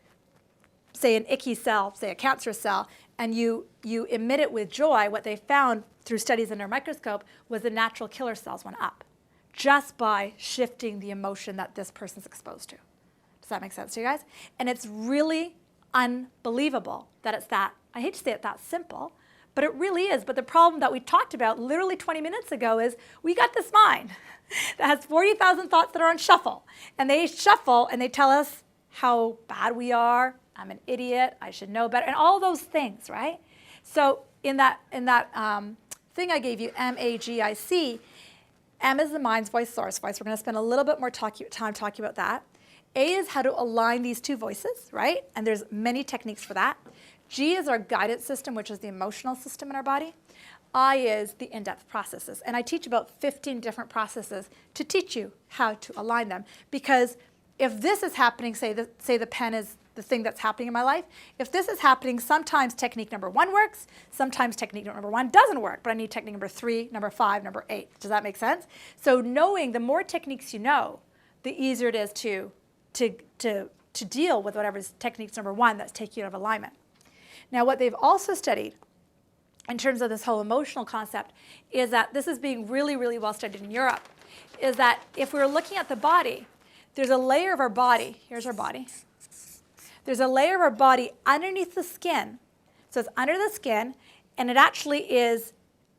[SPEAKER 1] say, an icky cell, say a cancerous cell, and you emit it with joy, what they found through studies under a microscope was the natural killer cells went up, just by shifting the emotion that this person's exposed to. Does that make sense to you guys? And it's really unbelievable that it's that, I hate to say it that simple, but it really is. But the problem that we talked about literally 20 minutes ago is we got this mind that has 40,000 thoughts that are on shuffle. And they shuffle and they tell us how bad we are, I'm an idiot, I should know better, and all those things, right? So in that thing I gave you, MAGIC, M is the mind's voice, source voice. We're going to spend a little bit more time talking about that. A is how to align these two voices, right? And there's many techniques for that. G is our guidance system, which is the emotional system in our body. I is the in-depth processes. And I teach about 15 different processes to teach you how to align them. Because if this is happening, say the pen is the thing that's happening in my life. If this is happening, sometimes technique number 1 works, sometimes technique number 1 doesn't work, but I need technique number 3, number 5, number 8. Does that make sense? So knowing the more techniques you know, the easier it is to deal with whatever's techniques number 1 that's taking you out of alignment. Now, what they've also studied in terms of this whole emotional concept is that this is being really, really well studied in Europe, is that if we're looking at the body, there's a layer of our body, here's our body, there's a layer of our body underneath the skin. So it's under the skin, and it actually is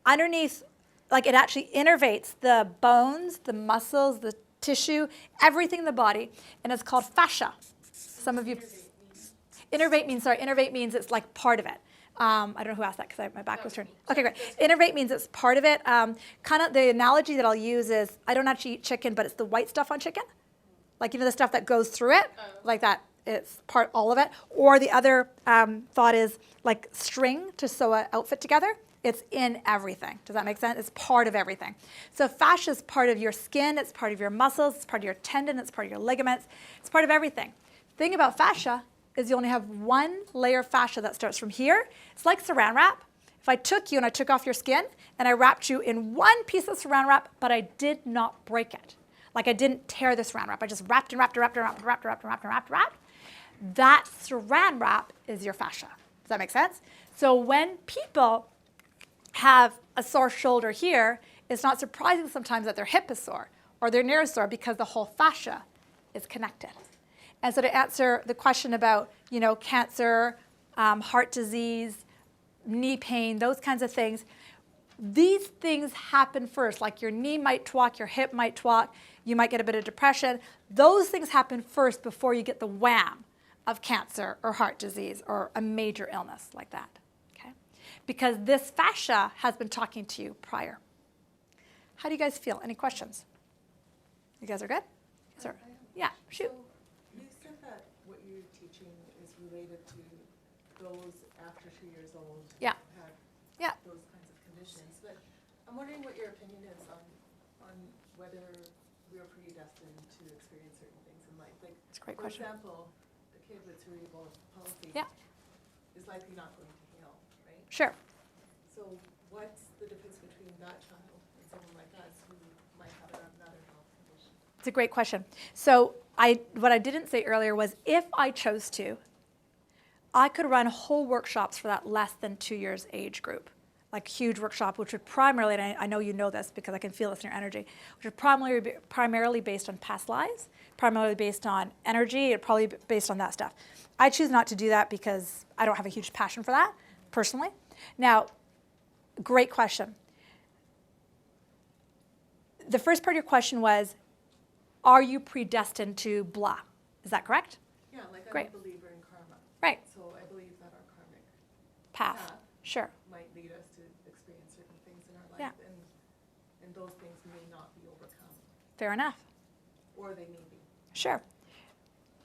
[SPEAKER 1] underneath, like it actually innervates the bones, the muscles, the tissue, everything in the body, and it's called fascia. Some of you, innervate means it's like part of it. I don't know who asked that because my back was turned. Okay, great. Innervate means it's part of it. Kind of the analogy that I'll use is I don't actually eat chicken, but it's the white stuff on chicken. Like, you know, the stuff that goes through it, like that. It's part, all of it. Or the other thought is like string to sew an outfit together. It's in everything. Does that make sense? It's part of everything. So fascia is part of your skin. It's part of your muscles. It's part of your tendon. It's part of your ligaments. It's part of everything. The thing about fascia is you only have one layer of fascia that starts from here. It's like saran wrap. If I took you and I took off your skin and I wrapped you in one piece of saran wrap, but I did not break it. Like I didn't tear the saran wrap. I just wrapped and wrapped and wrapped and wrapped and wrapped and wrapped and wrapped and wrapped and wrapped. That saran wrap is your fascia. Does that make sense? So when people have a sore shoulder here, it's not surprising sometimes that their hip is sore or their knee is sore because the whole fascia is connected. And so to answer the question about, you know, cancer, heart disease, knee pain, those kinds of things, these things happen first. Like your knee might twalk, your hip might twalk, you might get a bit of depression. Those things happen first before you get the wham of cancer or heart disease or a major illness like that, okay? Because this fascia has been talking to you prior. How do you guys feel? Any questions? You guys are good? Yes, sir. Yeah, shoot.
[SPEAKER 3] So you said that what you're teaching is related to those after 2 years old who
[SPEAKER 1] Yeah.
[SPEAKER 3] had
[SPEAKER 1] Yeah.
[SPEAKER 3] those kinds of conditions. But I'm wondering what your opinion is on whether we are predestined to experience certain things in life. Like,
[SPEAKER 1] That's a great
[SPEAKER 3] for
[SPEAKER 1] question.
[SPEAKER 3] example, the kid with cerebral palsy
[SPEAKER 1] Yeah.
[SPEAKER 3] is likely not going to heal, right?
[SPEAKER 1] Sure.
[SPEAKER 3] So what's the difference between that child and someone like us who might have another health condition?
[SPEAKER 1] It's a great question. So what I didn't say earlier was if I chose to, I could run whole workshops for that less than 2 years age group, like huge workshop, which would primarily, and I know you know this because I can feel this in your energy, which would primarily based on past lives, primarily based on energy, and probably based on that stuff. I choose not to do that because I don't have a huge passion for that, personally. Now, great question. The first part of your question was, are you predestined to blah? Is that correct?
[SPEAKER 3] Yeah, like I'm
[SPEAKER 1] Great.
[SPEAKER 3] a believer in karma.
[SPEAKER 1] Right.
[SPEAKER 3] So I believe that our karmic
[SPEAKER 1] Path.
[SPEAKER 3] path
[SPEAKER 1] Sure.
[SPEAKER 3] might lead us to experience certain things in our life,
[SPEAKER 1] Yeah.
[SPEAKER 3] and those things may not be overcome,
[SPEAKER 1] Fair enough.
[SPEAKER 3] or they may be.
[SPEAKER 1] Sure.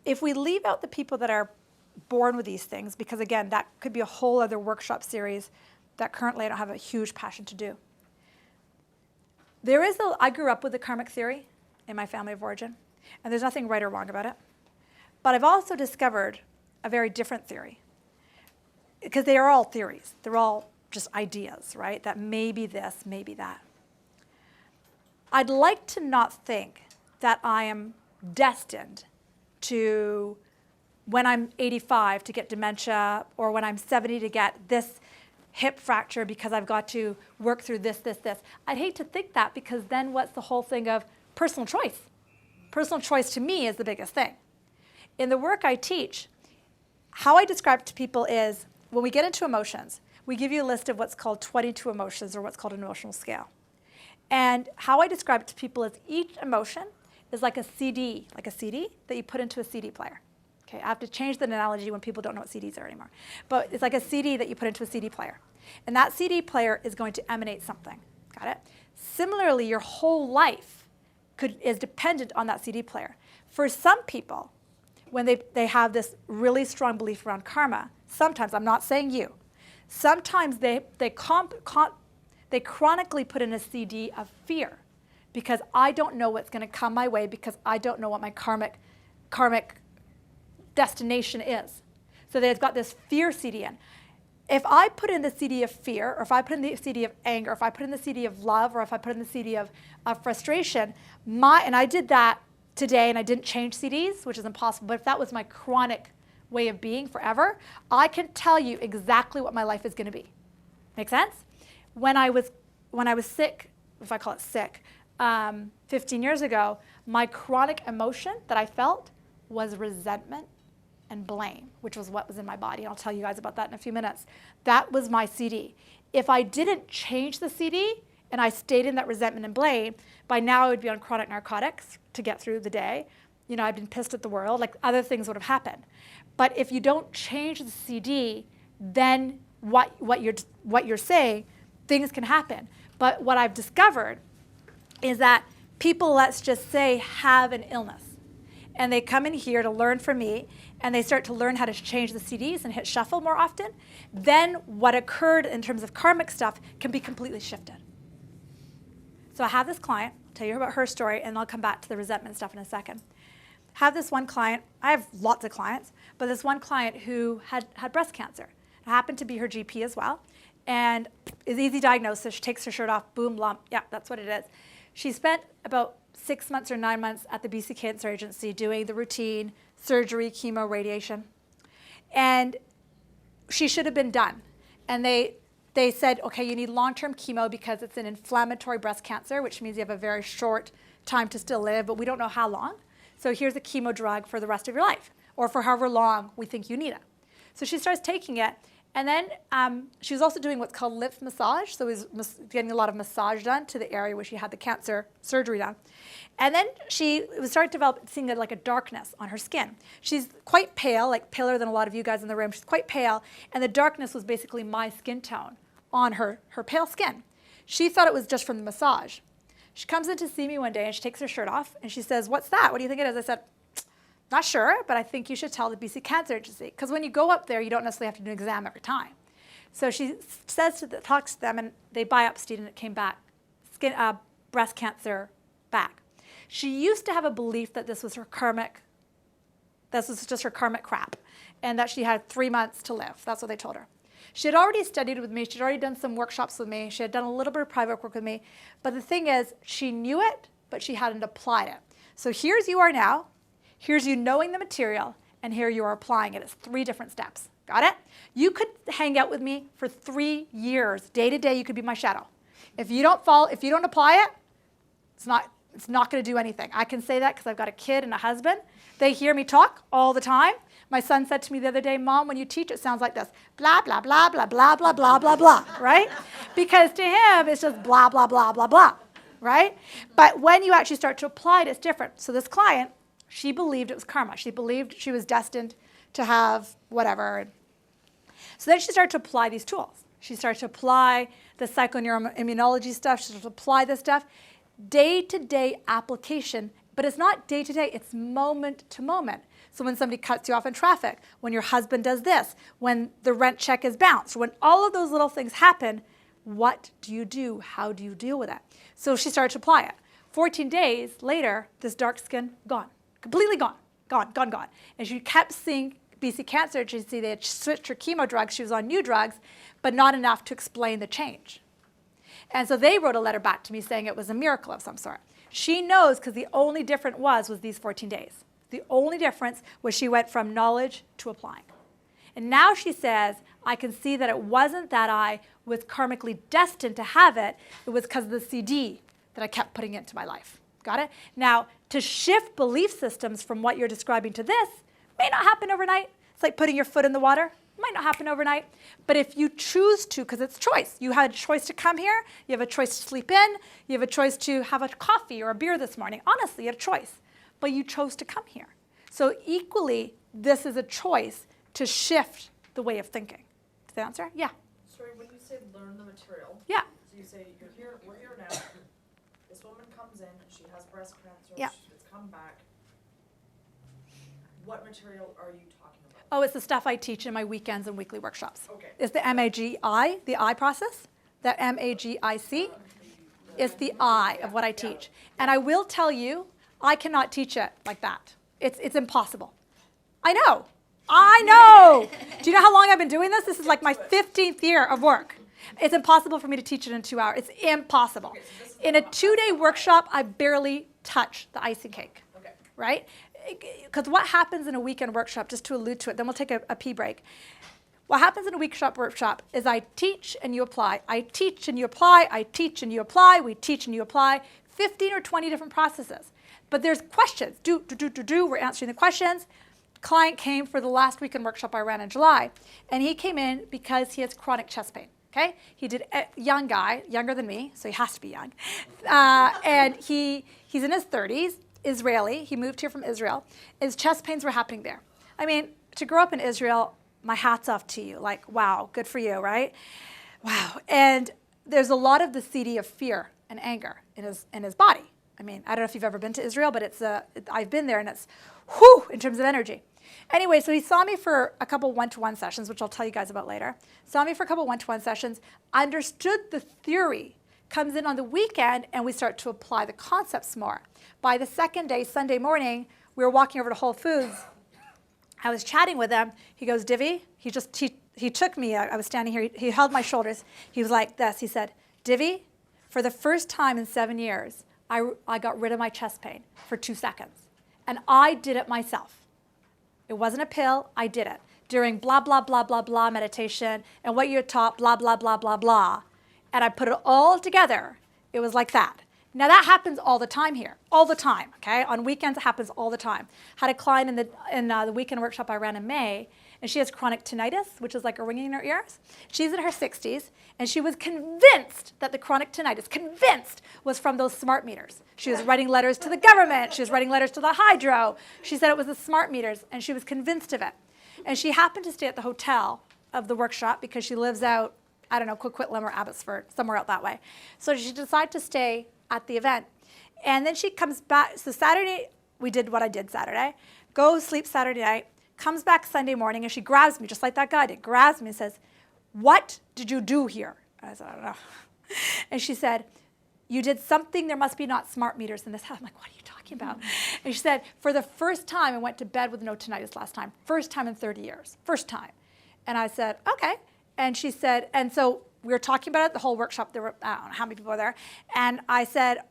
[SPEAKER 1] If we leave out the people that are born with these things, because again, that could be a whole other workshop series that currently I don't have a huge passion to do. I grew up with the karmic theory in my family of origin, and there's nothing right or wrong about it. But I've also discovered a very different theory, because they are all theories. They're all just ideas, right? That maybe this, maybe that. I'd like to not think that I am destined to, when I'm 85, to get dementia, or when I'm 70 to get this hip fracture because I've got to work through this. I'd hate to think that, because then what's the whole thing of personal choice? Personal choice to me is the biggest thing. In the work I teach, how I describe it to people is, when we get into emotions, we give you a list of what's called 22 emotions, or what's called an emotional scale. And how I describe it to people is each emotion is like a CD that you put into a CD player. Okay, I have to change the analogy when people don't know what CDs are anymore. But it's like a CD that you put into a CD player. And that CD player is going to emanate something. Got it? Similarly, your whole life is dependent on that CD player. For some people, when they have this really strong belief around karma, sometimes, I'm not saying you, sometimes they chronically put in a CD of fear, because I don't know what's going to come my way, because I don't know what my karmic destination is. So they've got this fear CD in. If I put in the CD of fear, or if I put in the CD of anger, or if I put in the CD of love, or if I put in the CD of frustration, and I did that today, and I didn't change CDs, which is impossible, but if that was my chronic way of being forever, I can tell you exactly what my life is going to be. Make sense? When I was sick, if I call it sick, 15 years ago, my chronic emotion that I felt was resentment and blame, which was what was in my body. And I'll tell you guys about that in a few minutes. That was my CD. If I didn't change the CD and I stayed in that resentment and blame, by now I would be on chronic narcotics to get through the day. You know, I'd been pissed at the world, like other things would have happened. But if you don't change the CD, then what you're saying, things can happen. But what I've discovered is that people, let's just say, have an illness, and they come in here to learn from me, and they start to learn how to change the CDs and hit shuffle more often, then what occurred in terms of karmic stuff can be completely shifted. So I have this client, I'll tell you about her story, and I'll come back to the resentment stuff in a second. Have this one client, I have lots of clients, but this one client who had breast cancer. It happened to be her GP as well, and it's easy diagnosis. She takes her shirt off, boom, lump, yeah, that's what it is. She spent about 6 months or 9 months at the BC Cancer Agency doing the routine surgery, chemo, radiation. And she should have been done. And they said, okay, you need long-term chemo because it's an inflammatory breast cancer, which means you have a very short time to still live, but we don't know how long. So here's a chemo drug for the rest of your life, or for however long we think you need it. So she starts taking it. And then she was also doing what's called lymph massage. So was getting a lot of massage done to the area where she had the cancer surgery done. And then she was starting to develop, seeing like a darkness on her skin. She's quite pale, like paler than a lot of you guys in the room. She's quite pale. And the darkness was basically my skin tone on her pale skin. She thought it was just from the massage. She comes in to see me one day and she takes her shirt off and she says, "What's that? What do you think it is?" I said, "Not sure, but I think you should tell the BC Cancer Agency." Because when you go up there, you don't necessarily have to do an exam every time. So she talks to them, and they biopsied, and it came back, breast cancer back. She used to have a belief that this was just her karmic crap, and that she had 3 months to live. That's what they told her. She had already studied with me. She'd already done some workshops with me. She had done a little bit of private work with me. But the thing is, she knew it, but she hadn't applied it. So here's you are now. Here's you knowing the material, and here you are applying it. It's 3 different steps. Got it? You could hang out with me for 3 years. Day to day, you could be my shadow. If you don't apply it, it's not going to do anything. I can say that because I've got a kid and a husband. They hear me talk all the time. My son said to me the other day, "Mom, when you teach, it sounds like this. Blah, blah, blah, blah, blah, blah, blah, blah, blah," right? Because to him, it's just blah, blah, blah, blah, blah, right? But when you actually start to apply it, it's different. So this client, she believed it was karma. She believed she was destined to have whatever. So then she started to apply these tools. She started to apply the psychoneuroimmunology stuff. She started to apply this stuff. Day-to-day application, but it's not day-to-day, it's moment to moment. So when somebody cuts you off in traffic, when your husband does this, when the rent check is bounced, when all of those little things happen, what do you do? How do you deal with it? So she started to apply it. 14 days later, this dark skin, gone. Completely gone. Gone. And she kept seeing BC Cancer Agency. They had switched her chemo drugs. She was on new drugs, but not enough to explain the change. And so they wrote a letter back to me saying it was a miracle of some sort. She knows because the only difference was these 14 days. The only difference was she went from knowledge to applying. And now she says, I can see that it wasn't that I was karmically destined to have it. It was because of the CD that I kept putting into my life. Got it? Now, to shift belief systems from what you're describing to this may not happen overnight. It's like putting your foot in the water. It might not happen overnight. But if you choose to, because it's choice. You had a choice to come here. You have a choice to sleep in. You have a choice to have a coffee or a beer this morning. Honestly, you had a choice. But you chose to come here. So equally, this is a choice to shift the way of thinking. Does that answer? Yeah.
[SPEAKER 2] Sorry, when you say learn the material.
[SPEAKER 1] Yeah.
[SPEAKER 2] So you say we're here now. This woman comes in, she has breast cancer.
[SPEAKER 1] Yeah.
[SPEAKER 2] It's come back. What material are you talking about?
[SPEAKER 1] Oh, it's the stuff I teach in my weekends and weekly workshops.
[SPEAKER 2] Okay.
[SPEAKER 1] It's the MAGI, the I process. The MAGIC is the I of what I teach. And I will tell you, I cannot teach it like that. It's impossible. I know. Do you know how long I've been doing this? This is like my 15th year of work. It's impossible for me to teach it in 2 hours. It's impossible.
[SPEAKER 2] Okay, so
[SPEAKER 1] In a 2-day workshop, I barely touch the icing cake.
[SPEAKER 2] Okay.
[SPEAKER 1] Right? Because what happens in a weekend workshop, just to allude to it, then we'll take a pee break. What happens in a workshop is I teach and you apply. I teach and you apply. I teach and you apply. We teach and you apply. 15 or 20 different processes. But there's questions. We're answering the questions. Client came for the last weekend workshop I ran in July, and he came in because he has chronic chest pain. Okay, he did a young guy, younger than me, so he has to be young, and he's in his 30s, Israeli. He moved here from Israel. His chest pains were happening there. I mean, to grow up in Israel, my hat's off to you. Like, wow, good for you, right? Wow. And there's a lot of the CD of fear and anger in his body. I mean, I don't know if you've ever been to Israel, but I've been there, and it's whew in terms of energy. Anyway, so he saw me for a couple one-to-one sessions, which I'll tell you guys about later. Saw me for a couple one-to-one sessions, understood the theory, comes in on the weekend, and we start to apply the concepts more. By the second day, Sunday morning, we were walking over to Whole Foods. I was chatting with him. He goes, Divi, he took me, I was standing here, he held my shoulders. He was like this, he said, Divi, for the first time in 7 years, I got rid of my chest pain for 2 seconds. And I did it myself. It wasn't a pill, I did it. During blah, blah, blah, blah, blah meditation, and what you're taught, blah, blah, blah, blah, blah. And I put it all together. It was like that. Now that happens all the time here, all the time, okay? On weekends, it happens all the time. Had a client in the weekend workshop I ran in May, and she has chronic tinnitus, which is like a ringing in her ears. She's in her 60s, and she was convinced that the chronic tinnitus, was from those smart meters. She was writing letters to the government. She was writing letters to the hydro. She said it was the smart meters, and she was convinced of it. And she happened to stay at the hotel of the workshop because she lives out, I don't know, Coquitlam or Abbotsford, somewhere out that way. So she decided to stay at the event. And then she comes back. So Saturday, we did what I did Saturday. Go sleep Saturday night. Comes back Sunday morning, and she grabs me, just like that guy did, grabs me and says, "What did you do here?" And I said, "I don't know." And she said, "You did something, there must be not smart meters in this house." I'm like, "What are you talking about?" And she said, "For the first time, I went to bed with no tinnitus last time. First time in 30 years. First time." And I said, "Okay." And she said, and so we were talking about it the whole workshop. There were, I don't know how many people were there. And I said,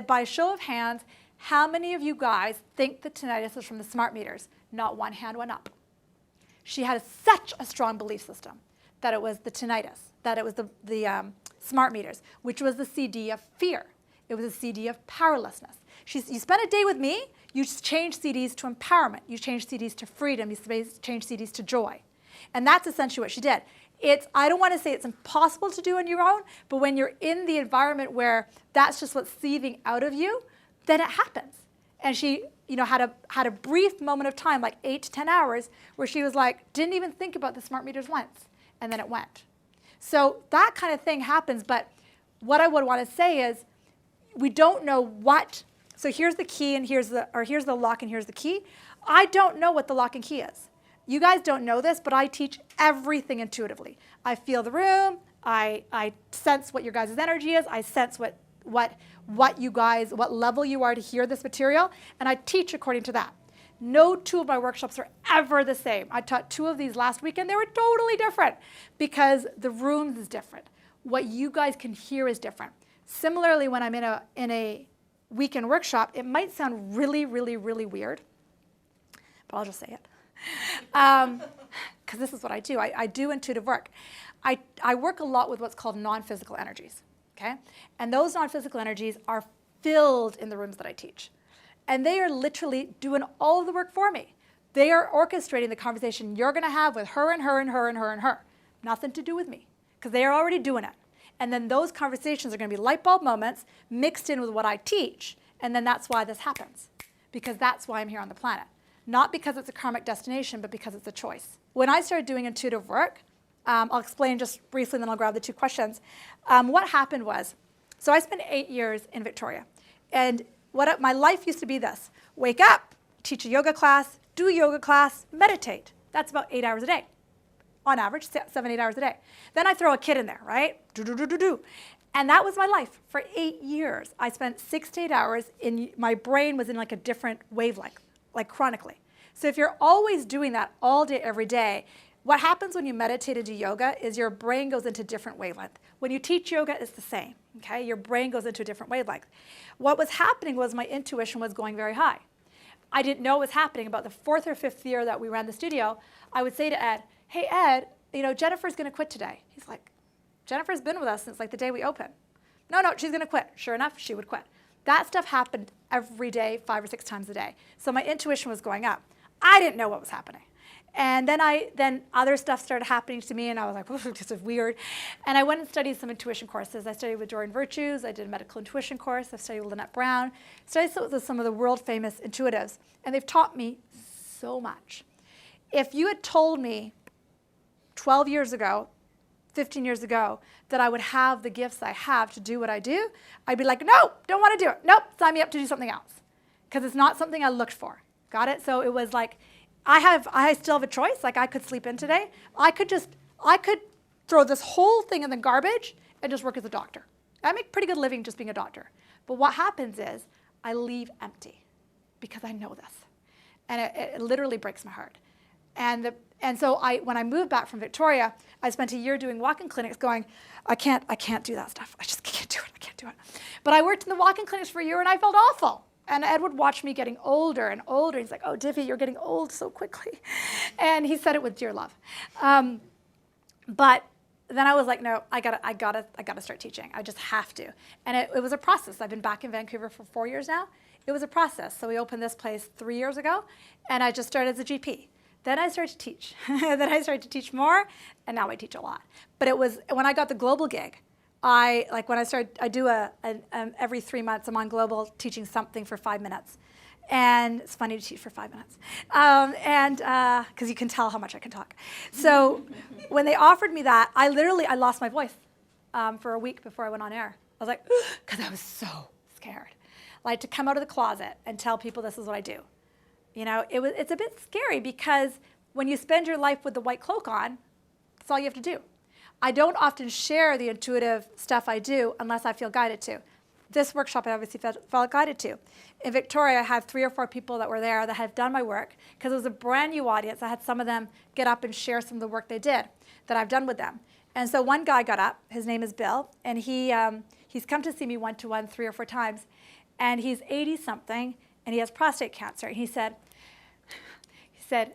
[SPEAKER 1] by a show of hands, how many of you guys think the tinnitus is from the smart meters? Not one hand went up. She had such a strong belief system that it was the tinnitus, that it was the smart meters, which was the CD of fear. It was a CD of powerlessness. You spent a day with me, you change CDs to empowerment, you change CDs to freedom, you change CDs to joy. And that's essentially what she did. I don't want to say it's impossible to do on your own, but when you're in the environment where that's just what's seething out of you, then it happens. And she, had a brief moment of time, like 8 to 10 hours, where she was like, didn't even think about the smart meters once, and then it went. So that kind of thing happens, but what I would want to say is, we don't know what, so here's the key and here's the lock and here's the key. I don't know what the lock and key is. You guys don't know this, but I teach everything intuitively. I feel the room, I sense what your guys' energy is, I sense what level you are to hear this material, and I teach according to that. No two of my workshops are ever the same. I taught 2 of these last weekend. They were totally different because the rooms is different. What you guys can hear is different. Similarly, when I'm in a weekend workshop, it might sound really, really, really weird, but I'll just say it. Because this is what I do. I do intuitive work. I work a lot with what's called non-physical energies, okay? And those non-physical energies are filled in the rooms that I teach. And they are literally doing all of the work for me. They are orchestrating the conversation you're going to have with her and her and her and her and her. Nothing to do with me, because they are already doing it. And then those conversations are going to be light bulb moments mixed in with what I teach. And then that's why this happens, because that's why I'm here on the planet. Not because it's a karmic destination, but because it's a choice. When I started doing intuitive work, I'll explain just briefly, and then I'll grab the 2 questions. What happened was, so I spent 8 years in Victoria. And my life used to be this: wake up, teach a yoga class, do a yoga class, meditate. That's about 8 hours a day. On average, 7, 8 hours a day. Then I throw a kid in there, right? Do. And that was my life for 8 years. I spent 6 to 8 hours my brain was in like a different wavelength, like chronically. So if you're always doing that all day, every day, what happens when you meditate and do yoga is your brain goes into different wavelength. When you teach yoga, it's the same, okay? Your brain goes into a different wavelength. What was happening was my intuition was going very high. I didn't know what was happening. About the 4th or 5th year that we ran the studio, I would say to Ed, "Hey Ed, Jennifer's going to quit today." He's like, "Jennifer's been with us since like the day we opened." No, she's going to quit. Sure enough, she would quit. That stuff happened every day, 5 or 6 times a day. So my intuition was going up. I didn't know what was happening. And then other stuff started happening to me, and I was like, "Oh, this is weird." And I went and studied some intuition courses. I studied with Jordan Virtues. I did a medical intuition course. I studied with Lynette Brown. Studied with some of the world famous intuitives, and they've taught me so much. If you had told me 12 years ago, 15 years ago, that I would have the gifts I have to do what I do, I'd be like, "No, don't want to do it. Nope, sign me up to do something else." Because it's not something I looked for. Got it? So it was like, I still have a choice. Like, I could sleep in today. I could throw this whole thing in the garbage and just work as a doctor. I make pretty good living just being a doctor. But what happens is I leave empty because I know this. And it literally breaks my heart. And so when I moved back from Victoria, I spent a year doing walk-in clinics going, I can't do that stuff. I just can't do it. I can't do it. But I worked in the walk-in clinics for a year, and I felt awful. And Ed would watch me getting older and older. He's like, "Oh, Divi, you're getting old so quickly." And he said it with dear love. But then I was like, "No, I gotta start teaching. I just have to." And it was a process. I've been back in Vancouver for 4 years now. It was a process. So we opened this place 3 years ago, and I just started as a GP. Then I started to teach. Then I started to teach more, and now I teach a lot. But it was when I got the global gig. I do every 3 months, I'm on Global teaching something for 5 minutes. And it's funny to teach for 5 minutes. Because you can tell how much I can talk. So when they offered me that, I lost my voice for a week before I went on air. I was like, because I was so scared. Like to come out of the closet and tell people this is what I do. You know, it's a bit scary because when you spend your life with the white cloak on, that's all you have to do. I don't often share the intuitive stuff I do unless I feel guided to. This workshop I obviously felt guided to. In Victoria, I had 3 or 4 people that were there that had done my work because it was a brand new audience. I had some of them get up and share some of the work they did that I've done with them. And so one guy got up, his name is Bill, and he's come to see me one-to-one 3 or 4 times, and he's 80-something, and he has prostate cancer. And he said,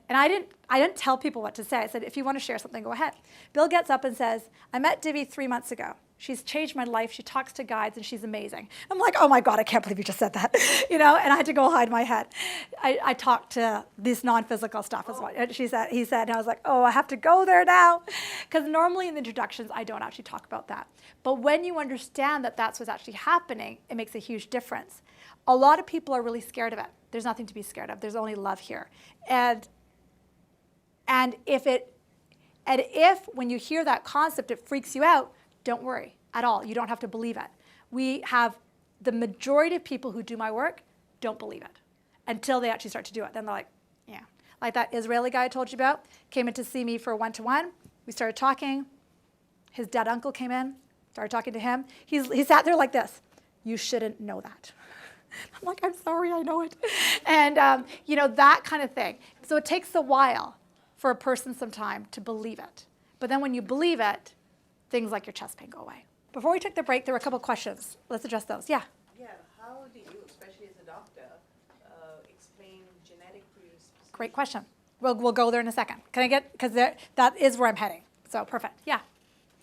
[SPEAKER 1] and I didn't tell people what to say. I said, if you want to share something, go ahead. Bill gets up and says, I met Divi 3 months ago. She's changed my life. She talks to guides, and she's amazing. I'm like, oh my God, I can't believe you just said that, you know. And I had to go hide my head. I talked to this non-physical stuff as well. And he said, and I was like, oh, I have to go there now, because normally in the introductions I don't actually talk about that. But when you understand that that's what's actually happening, it makes a huge difference. A lot of people are really scared of it. There's nothing to be scared of. There's only love here. And if when you hear that concept, it freaks you out, don't worry at all. You don't have to believe it. We have the majority of people who do my work don't believe it until they actually start to do it. Then they're like, yeah. Like that Israeli guy I told you about came in to see me for a one-to-one. We started talking. His dead uncle came in, started talking to him. He sat there like this. You shouldn't know that. I'm like, I'm sorry, I know it. And, you know, that kind of thing. So it takes a while for a person some time to believe it. But then when you believe it, things like your chest pain go away. Before we took the break, there were a couple questions. Let's address those. Yeah?
[SPEAKER 4] Yeah, how do you, especially as a doctor, explain genetic predisposition?
[SPEAKER 1] Great question. We'll go there in a second. Can I get, because that is where I'm heading. So perfect. Yeah.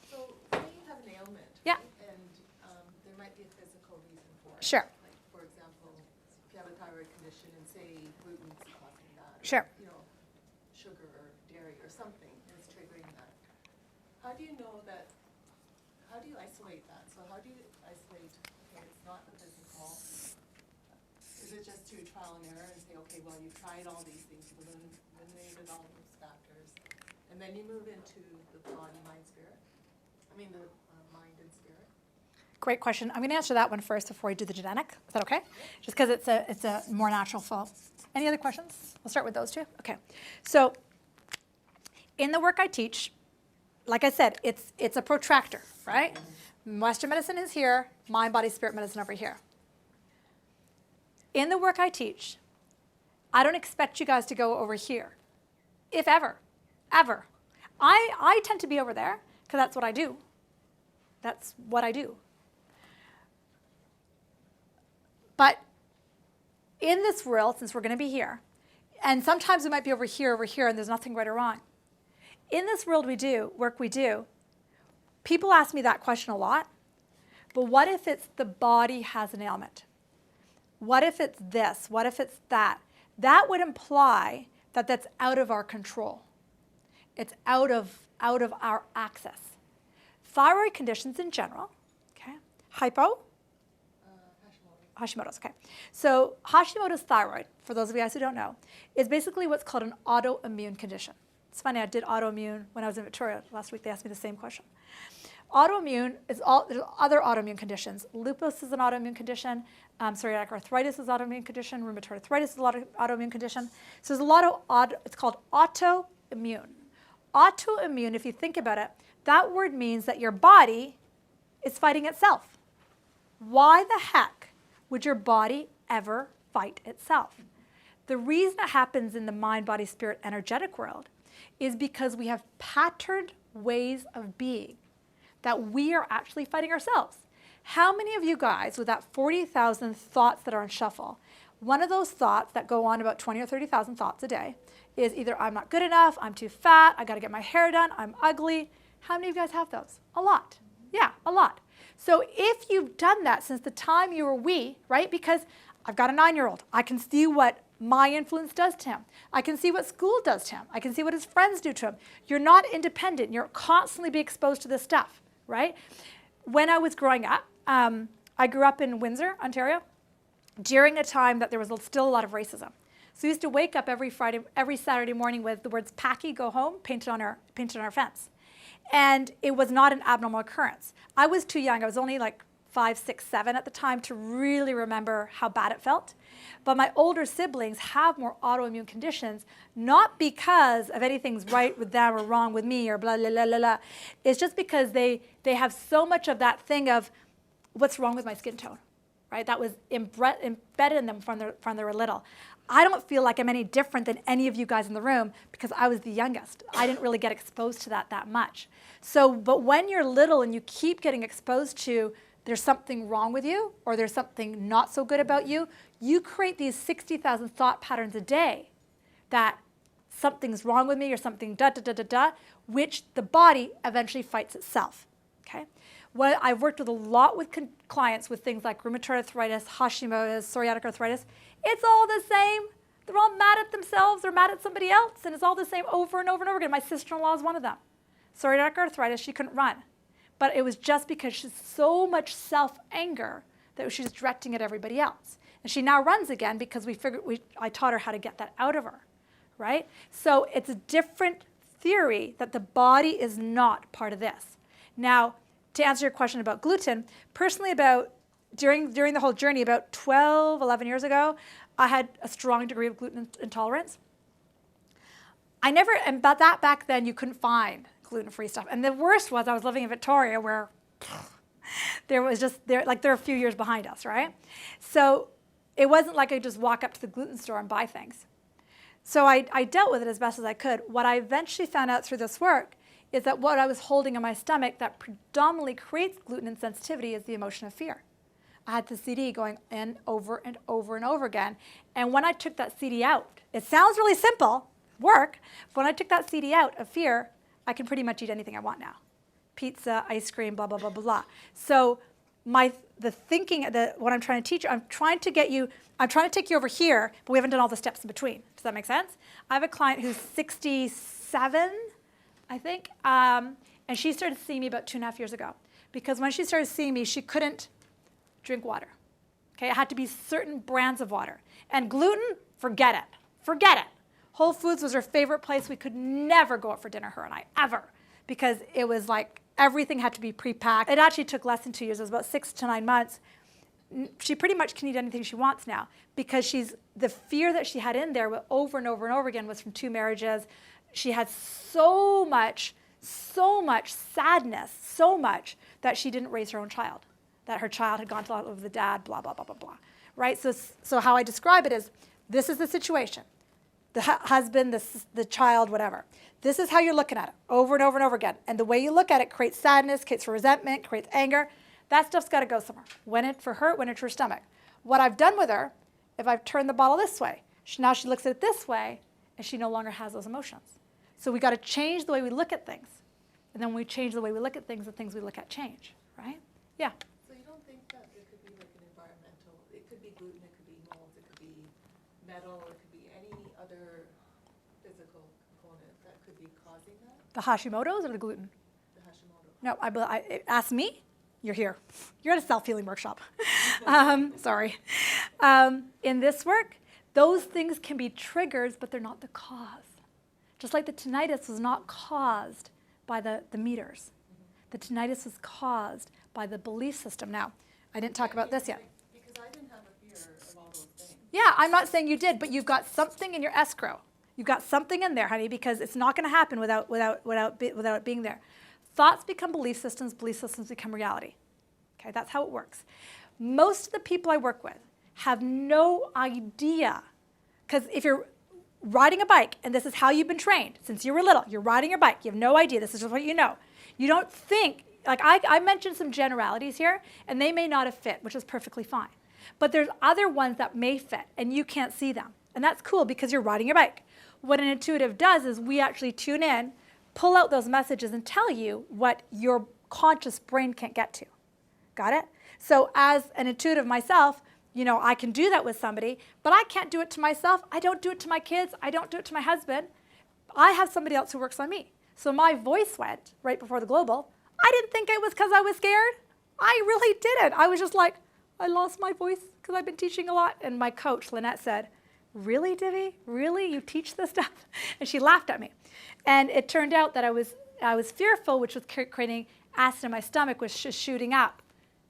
[SPEAKER 3] So when you have an ailment,
[SPEAKER 1] Yeah.
[SPEAKER 3] right, and there might be a physical reason for it.
[SPEAKER 1] Sure.
[SPEAKER 3] Like, for example, if you have a thyroid condition and say gluten's causing that.
[SPEAKER 1] Sure.
[SPEAKER 3] You know, sugar or dairy or something is triggering that. How do you know that, how do you isolate that? So how do you isolate, okay, it's not the physical. Is it just through trial and error and say, okay, well, you've tried all these things, you've eliminated all those factors, and then you move into the body, mind, spirit? I mean, the mind and spirit?
[SPEAKER 1] Great question. I'm going to answer that one first before I do the genetic. Is that okay? Just because it's a more natural flow. Any other questions? We'll start with those two. Okay. So in the work I teach, like I said, it's a protractor, right? Western medicine is here, mind, body, spirit medicine over here. In the work I teach, I don't expect you guys to go over here, if ever, ever. I tend to be over there because that's what I do. That's what I do. But in this world, since we're going to be here, and sometimes we might be over here, and there's nothing right or wrong. In this world work we do, people ask me that question a lot, but what if it's the body has an ailment? What if it's this? What if it's that? That would imply that that's out of our control. It's out of our access. Thyroid conditions in general, okay? Hashimoto's, okay. So Hashimoto's thyroid, for those of you guys who don't know, is basically what's called an autoimmune condition. It's funny, I did autoimmune when I was in Victoria. Last week they asked me the same question. Autoimmune is there's other autoimmune conditions. Lupus is an autoimmune condition. Psoriatic arthritis is an autoimmune condition. Rheumatoid arthritis is an autoimmune condition. So there's a lot of it's called autoimmune. Autoimmune, if you think about it, that word means that your body is fighting itself. Why the heck would your body ever fight itself? The reason it happens in the mind, body, spirit, energetic world is because we have patterned ways of being that we are actually fighting ourselves. How many of you guys, with that 40,000 thoughts that are on shuffle, one of those thoughts that go on about 20 or 30,000 thoughts a day is either I'm not good enough, I'm too fat, I gotta get my hair done, I'm ugly. How many of you guys have those? A lot. Yeah, a lot. So if you've done that since the time you were wee, right? Because I've got a 9-year-old, I can see what my influence does to him. I can see what school does to him. I can see what his friends do to him. You're not independent. You're constantly being exposed to this stuff, right? When I was growing up, I grew up in Windsor, Ontario, during a time that there was still a lot of racism. So we used to wake up every Saturday morning with the words "Packy, go home" painted on our fence. And it was not an abnormal occurrence. I was too young. I was only like 5, 6, 7 at the time to really remember how bad it felt. But my older siblings have more autoimmune conditions, not because of anything's right with them or wrong with me or blah, blah, blah, blah, blah. It's just because they have so much of that thing of what's wrong with my skin tone, right? That was embedded in them from they were little. I don't feel like I'm any different than any of you guys in the room because I was the youngest. I didn't really get exposed to that much. So, but when you're little and you keep getting exposed to there's something wrong with you or there's something not so good about you, you create these 60,000 thought patterns a day that something's wrong with me or something which the body eventually fights itself, okay? Well, I've worked with a lot with clients with things like rheumatoid arthritis, Hashimoto's, psoriatic arthritis. It's all the same. They're all mad at themselves or mad at somebody else, and it's all the same over and over and over again. My sister-in-law is one of them. Psoriatic arthritis, she couldn't run. But it was just because she's so much self-anger that she's directing at everybody else. And she now runs again because I taught her how to get that out of her, right? So it's a different theory that the body is not part of this. Now, to answer your question about gluten, personally during the whole journey, about 12, 11 years ago, I had a strong degree of gluten intolerance. And back then you couldn't find gluten-free stuff. And the worst was I was living in Victoria where they're a few years behind us, right? So it wasn't like I could just walk up to the gluten store and buy things. So I dealt with it as best as I could. What I eventually found out through this work is that what I was holding in my stomach that predominantly creates gluten insensitivity is the emotion of fear. I had the CD going in over and over and over again. And when I took that CD out, it sounds really simple, work, but when I took that CD out of fear, I can pretty much eat anything I want now. Pizza, ice cream, blah, blah, blah, blah, blah. So the thinking, what I'm trying to teach you, I'm trying to take you over here, but we haven't done all the steps in between. Does that make sense? I have a client who's 67, I think, and she started seeing me about 2.5 years ago. Because when she started seeing me, she couldn't drink water. Okay, it had to be certain brands of water. And gluten, forget it. Forget it. Whole Foods was her favorite place. We could never go out for dinner, her and I, ever. Because it was like everything had to be pre-packed. It actually took less than 2 years. It was about 6 to 9 months. She pretty much can eat anything she wants now because the fear that she had in there over and over and over again was from 2 marriages. She had so much sadness, so much that she didn't raise her own child, that her child had gone to live with the dad, blah, blah, blah, blah, blah, right? So how I describe it is, this is the situation. The husband, the child, whatever. This is how you're looking at it over and over and over again. And the way you look at it creates sadness, creates resentment, creates anger. That stuff's got to go somewhere. For her, it went into her stomach. What I've done with her, if I've turned the bottle this way, now she looks at it this way, and she no longer has those emotions. So we got to change the way we look at things. And then when we change the way we look at things, the things we look at change, right? Yeah.
[SPEAKER 3] So you don't think that it could be like an environmental, it could be gluten, it could be mold, it could be metal, it could be any other physical component that could be causing that?
[SPEAKER 1] The Hashimoto's or the gluten?
[SPEAKER 3] The Hashimoto.
[SPEAKER 1] No, ask me. You're here. You're at a self-healing workshop. Sorry. In this work, those things can be triggers, but they're not the cause. Just like the tinnitus was not caused by the meters. The tinnitus was caused by the belief system. Now, I didn't talk about this yet.
[SPEAKER 3] Because I didn't have a fear of all those things.
[SPEAKER 1] Yeah, I'm not saying you did, but you've got something in your escrow. You've got something in there, honey, because it's not going to happen without it being there. Thoughts become belief systems become reality. Okay, that's how it works. Most of the people I work with have no idea, because if you're riding a bike, and this is how you've been trained since you were little, you're riding your bike, you have no idea, this is just what you know. You don't think, like I mentioned some generalities here, and they may not have fit, which is perfectly fine. But there's other ones that may fit, and you can't see them. And that's cool because you're riding your bike. What an intuitive does is we actually tune in, pull out those messages, and tell you what your conscious brain can't get to. Got it? So as an intuitive myself, you know, I can do that with somebody, but I can't do it to myself. I don't do it to my kids. I don't do it to my husband. I have somebody else who works on me. So my voice went right before the global. I didn't think it was because I was scared. I really didn't. I was just like, I lost my voice because I've been teaching a lot. And my coach, Lynette, said, really, Divi? Really? You teach this stuff? And she laughed at me. And it turned out that I was fearful, which was creating acid in my stomach, was just shooting up,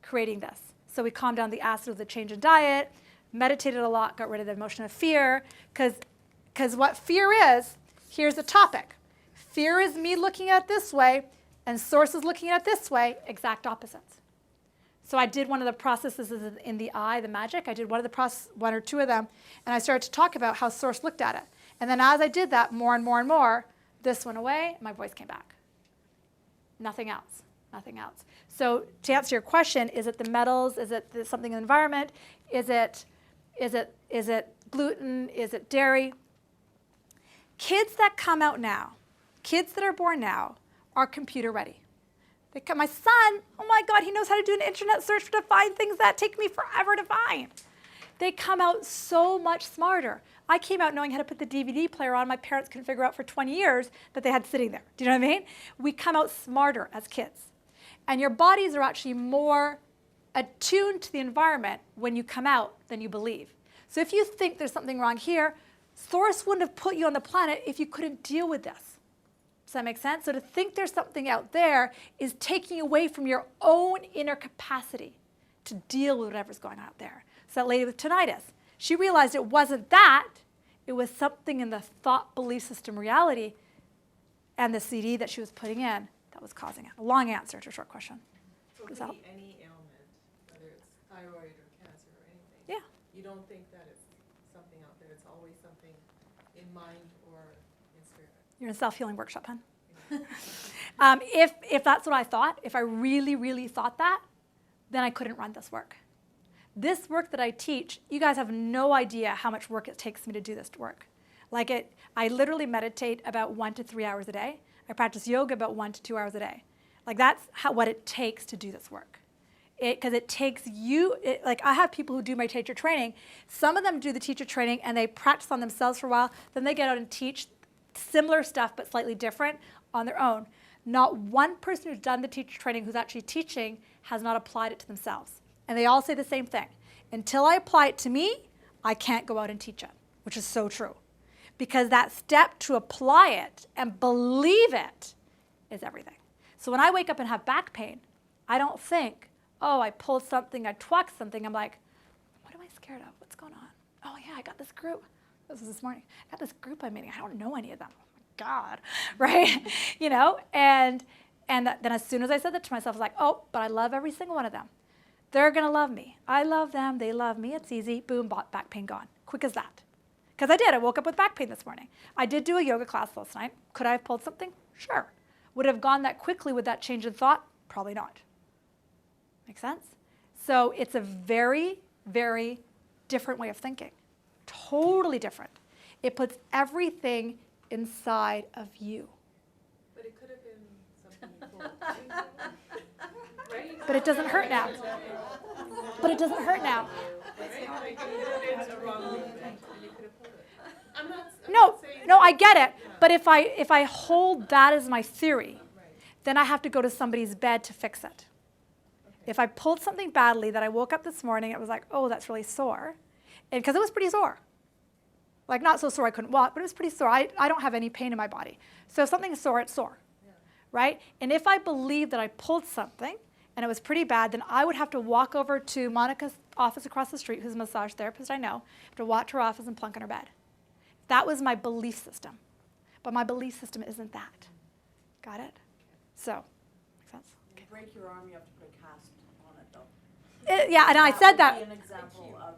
[SPEAKER 1] creating this. So we calmed down the acid with the change in diet, meditated a lot, got rid of the emotion of fear, because what fear is, here's the topic. Fear is me looking at it this way, and source is looking at it this way, exact opposites. So I did one of the processes in the eye, the magic. I did one or two of them, and I started to talk about how source looked at it. And then as I did that more and more and more, this went away, my voice came back. Nothing else, nothing else. So to answer your question, is it the metals? Is it something in the environment? Is it gluten? Is it dairy? Kids that come out now, kids that are born now, are computer ready. My son, oh my God, he knows how to do an internet search to find things that take me forever to find. They come out so much smarter. I came out knowing how to put the DVD player on. My parents couldn't figure out for 20 years that they had sitting there. Do you know what I mean? We come out smarter as kids. And your bodies are actually more attuned to the environment when you come out than you believe. So if you think there's something wrong here, Source wouldn't have put you on the planet if you couldn't deal with this. Does that make sense? So to think there's something out there is taking away from your own inner capacity to deal with whatever's going on out there. So that lady with tinnitus, she realized it wasn't that, it was something in the thought, belief system, reality, and the CD that she was putting in that was causing it. A long answer to a short question.
[SPEAKER 3] So it
[SPEAKER 1] Does
[SPEAKER 3] could
[SPEAKER 1] that
[SPEAKER 3] be any ailment, whether it's thyroid or cancer or anything.
[SPEAKER 1] Yeah.
[SPEAKER 3] You don't think that it's something out there, it's always something in mind or in spirit.
[SPEAKER 1] You're in a self-healing workshop, hon. If that's what I thought, if I really, really thought that, then I couldn't run this work. This work that I teach, you guys have no idea how much work it takes me to do this work. I literally meditate about 1 to 3 hours a day. I practice yoga about 1 to 2 hours a day. That's what it takes to do this work. Because it takes you, I have people who do my teacher training. Some of them do the teacher training and they practice on themselves for a while. Then they get out and teach similar stuff but slightly different on their own. Not one person who's done the teacher training who's actually teaching has not applied it to themselves. And they all say the same thing. Until I apply it to me, I can't go out and teach it, which is so true. Because that step to apply it and believe it is everything. So when I wake up and have back pain, I don't think, oh, I pulled something, I twacked something. I'm like, what am I scared of? What's going on? Oh, yeah, I got this group. This was this morning. I got this group I'm meeting. I don't know any of them. Oh, my God, right? And then as soon as I said that to myself, I was like, oh, but I love every single one of them. They're going to love me. I love them. They love me. It's easy. Boom, back pain gone. Quick as that. Because I did. I woke up with back pain this morning. I did do a yoga class last night. Could I have pulled something? Sure. Would it have gone that quickly with that change in thought? Probably not. Make sense? So it's a very, very different way of thinking. Totally different. It puts everything inside of you.
[SPEAKER 3] But it could have been something you pulled. Right?
[SPEAKER 1] But it doesn't hurt now. But it doesn't hurt now. No, I get it. But if I hold that as my theory, then I have to go to somebody's bed to fix it. If I pulled something badly that I woke up this morning, it was like, oh, that's really sore. And because it was pretty sore. Not so sore I couldn't walk, but it was pretty sore. I don't have any pain in my body. So if something's sore, it's sore. Yeah. Right? And if I believe that I pulled something and it was pretty bad, then I would have to walk over to Monica's office across the street, who's a massage therapist I know, to walk to her office and plunk in her bed. That was my belief system. But my belief system isn't that. Got it? So, makes sense?
[SPEAKER 2] You break your arm, you have to put a cast on it, though.
[SPEAKER 1] Yeah, and I said that.
[SPEAKER 2] Would be an example of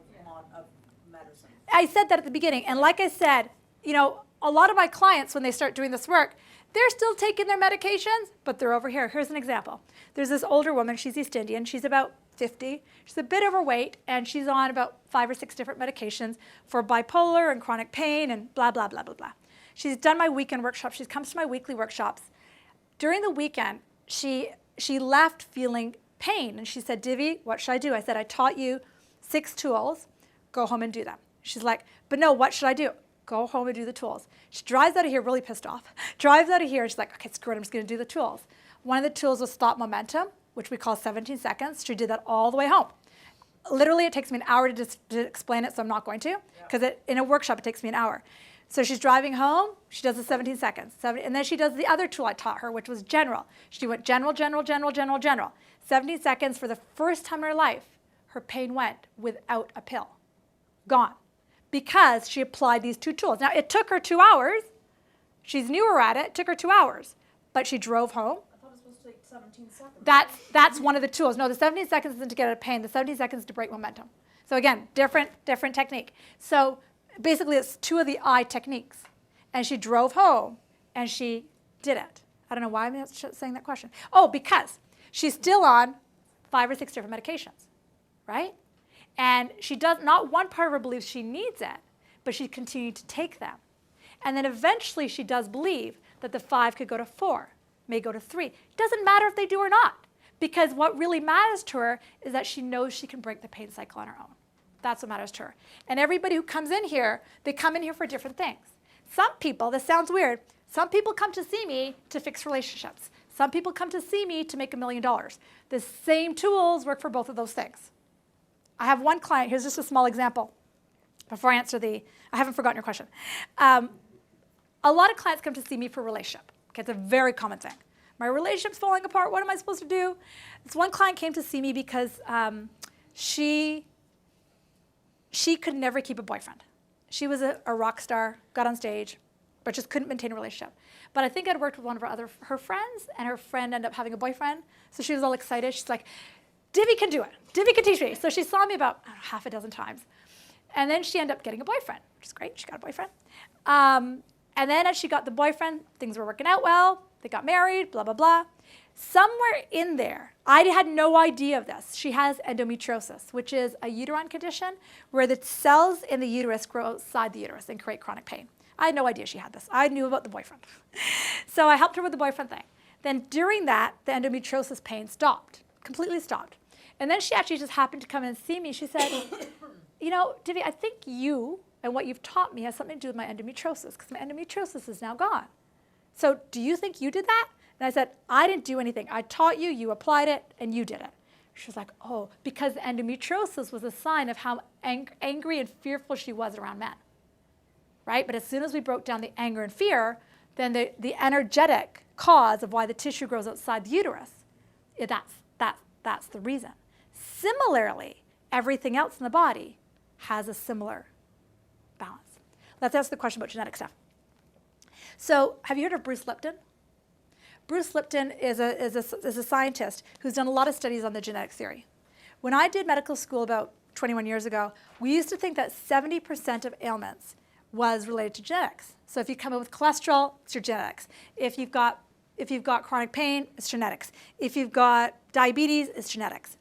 [SPEAKER 2] medicine.
[SPEAKER 1] I said that at the beginning. And like I said, a lot of my clients, when they start doing this work, they're still taking their medications, but they're over here. Here's an example. There's this older woman. She's East Indian. She's about 50. She's a bit overweight, and she's on about 5 or 6 different medications for bipolar and chronic pain and blah, blah, blah, blah, blah. She's done my weekend workshops. She comes to my weekly workshops. During the weekend, she left feeling pain, and she said, Divi, what should I do? I said, I taught you 6 tools. Go home and do them. She's like, but no, what should I do? Go home and do the tools. She drives out of here really pissed off. Drives out of here, and she's like, okay, screw it, I'm just going to do the tools. One of the tools was stop momentum, which we call 17 seconds. She did that all the way home. Literally, it takes me an hour to explain it, so I'm not going to, because in a workshop, it takes me an hour. So she's driving home, she does the 17 seconds. And then she does the other tool I taught her, which was general. She went general, general, general, general, general. 17 seconds for the first time in her life, her pain went without a pill. Gone. Because she applied these two tools. Now, it took her 2 hours. She's newer at it. It took her 2 hours. But she drove home.
[SPEAKER 2] I thought it was supposed to take 17 seconds.
[SPEAKER 1] That's one of the tools. No, the 17 seconds isn't to get out of pain. The 17 seconds is to break momentum. So again, different technique. So basically, it's two of the I techniques. And she drove home, and she did it. I don't know why I'm saying that question. Oh, because she's still on 5 or 6 different medications, right? And she does, not one part of her believes she needs it, but she continued to take them. And then eventually she does believe that the 5 could go to 4, may go to 3. It doesn't matter if they do or not, because what really matters to her is that she knows she can break the pain cycle on her own. That's what matters to her. And everybody who comes in here, they come in here for different things. Some people, this sounds weird, some people come to see me to fix relationships. Some people come to see me to make $1 million. The same tools work for both of those things. I have one client, here's just a small example before I answer I haven't forgotten your question. A lot of clients come to see me for relationship. Okay, it's a very common thing. My relationship's falling apart, what am I supposed to do? This one client came to see me because she could never keep a boyfriend. She was a rock star, got on stage, but just couldn't maintain a relationship. But I think I'd worked with one of her friends, and her friend ended up having a boyfriend. So she was all excited. She's like, Divi can do it. Divi can teach me. So she saw me about half a dozen times. And then she ended up getting a boyfriend, which is great. She got a boyfriend. And then as she got the boyfriend, things were working out well. They got married, blah, blah, blah. Somewhere in there, I had no idea of this. She has endometriosis, which is a uterine condition where the cells in the uterus grow outside the uterus and create chronic pain. I had no idea she had this. I knew about the boyfriend. So I helped her with the boyfriend thing. Then during that, the endometriosis pain stopped, completely stopped. And then she actually just happened to come in and see me. She said, you know, Divi, I think you and what you've taught me has something to do with my endometriosis, because my endometriosis is now gone. So do you think you did that? And I said, I didn't do anything. I taught you, you applied it, and you did it. She was like, oh, because endometriosis was a sign of how angry and fearful she was around men, right? But as soon as we broke down the anger and fear, then the energetic cause of why the tissue grows outside the uterus, that's the reason. Similarly, everything else in the body has a similar balance. Let's ask the question about genetic stuff. So have you heard of Bruce Lipton? Bruce Lipton is a scientist who's done a lot of studies on the genetic theory. When I did medical school about 21 years ago, we used to think that 70% of ailments was related to genetics. So if you come in with cholesterol, it's your genetics. If you've got chronic pain, it's genetics. If you've got diabetes, it's genetics.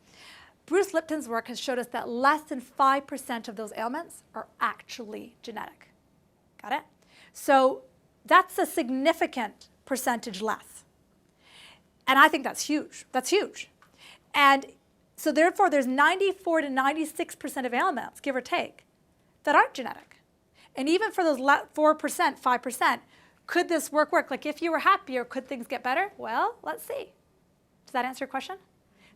[SPEAKER 1] Bruce Lipton's work has showed us that less than 5% of those ailments are actually genetic. Got it? So that's a significant percentage less. And I think that's huge. That's huge. And so therefore, there's 94 to 96% of ailments, give or take, that aren't genetic. And even for those 4%, 5%, could this work? Like if you were happier, could things get better? Well, let's see. Does that answer your question?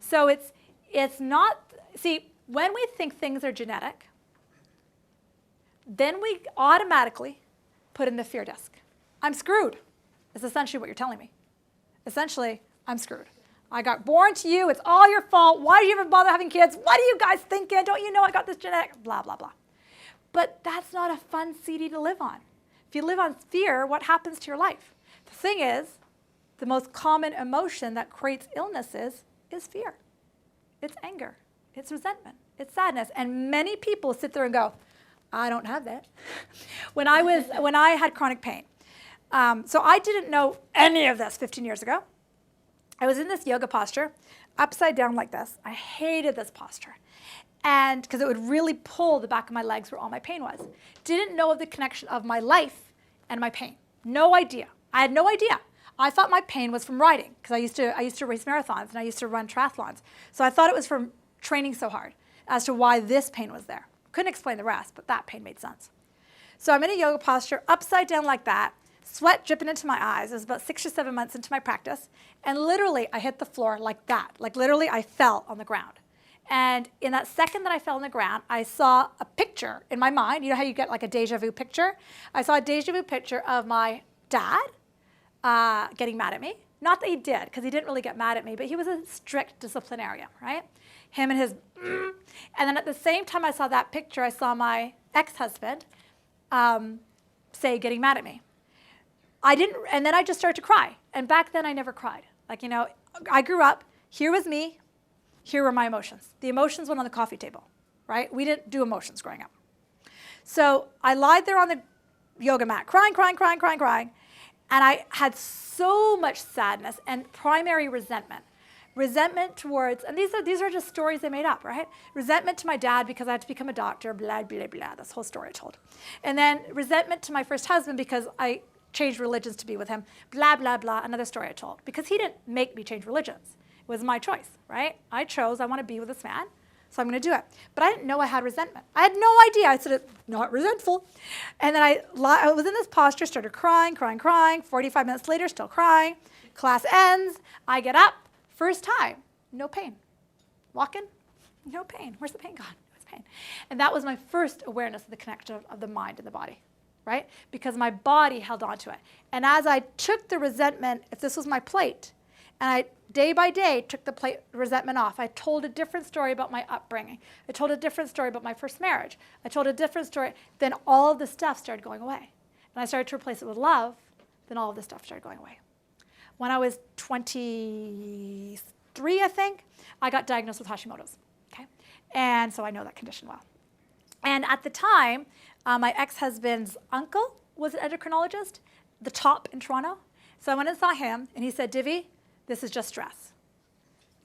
[SPEAKER 1] So it's not, see, when we think things are genetic, then we automatically put in the fear disc. I'm screwed, is essentially what you're telling me. Essentially, I'm screwed. I got born to you. It's all your fault. Why do you even bother having kids? What are you guys thinking? Don't you know I got this genetic? Blah, blah, blah. But that's not a fun CD to live on. If you live on fear, what happens to your life? The thing is, the most common emotion that creates illnesses is fear. It's anger. It's resentment. It's sadness. And many people sit there and go, I don't have that. When I had chronic pain, so I didn't know any of this 15 years ago. I was in this yoga posture, upside down like this. I hated this posture. And because it would really pull the back of my legs where all my pain was. Didn't know of the connection of my life and my pain. No idea. I had no idea. I thought my pain was from riding, because I used to race marathons and I used to run triathlons. So I thought it was from training so hard as to why this pain was there. Couldn't explain the rest, but that pain made sense. So I'm in a yoga posture, upside down like that, sweat dripping into my eyes. It was about 6 or 7 months into my practice. And literally, I hit the floor like that. Like literally, I fell on the ground. And in that second that I fell on the ground, I saw a picture in my mind. You know how you get like a deja vu picture? I saw a deja vu picture of my dad getting mad at me. Not that he did, because he didn't really get mad at me, but he was a strict disciplinarian, right? Him and his, and then at the same time I saw that picture, I saw my ex-husband say getting mad at me. And then I just started to cry. And back then I never cried. Like, you know, I grew up, here was me, here were my emotions. The emotions went on the coffee table, right? We didn't do emotions growing up. So I lied there on the yoga mat, crying. And I had so much sadness and primary resentment. Resentment towards, and these are just stories they made up, right? Resentment to my dad because I had to become a doctor, blah, blah, blah. That's the whole story I told. And then resentment to my first husband because I changed religions to be with him, blah, blah, blah, another story I told. Because he didn't make me change religions. It was my choice, right? I chose, I want to be with this man, so I'm going to do it. But I didn't know I had resentment. I had no idea. I said, not resentful. And then I was in this posture, started crying. 45 minutes later, still crying. Class ends. I get up. First time, no pain. Walking, no pain. Where's the pain gone? It was pain. And that was my first awareness of the connection of the mind and the body, right? Because my body held on to it. And as I took the resentment, if this was my plate, and I, day by day, took the resentment off. I told a different story about my upbringing. I told a different story about my first marriage. I told a different story. Then all of the stuff started going away. And I started to replace it with love. Then all of the stuff started going away. When I was 23, I think, I got diagnosed with Hashimoto's. Okay? And so I know that condition well. And at the time, my ex-husband's uncle was an endocrinologist, the top in Toronto. So I went and saw him, and he said, Divi, this is just stress.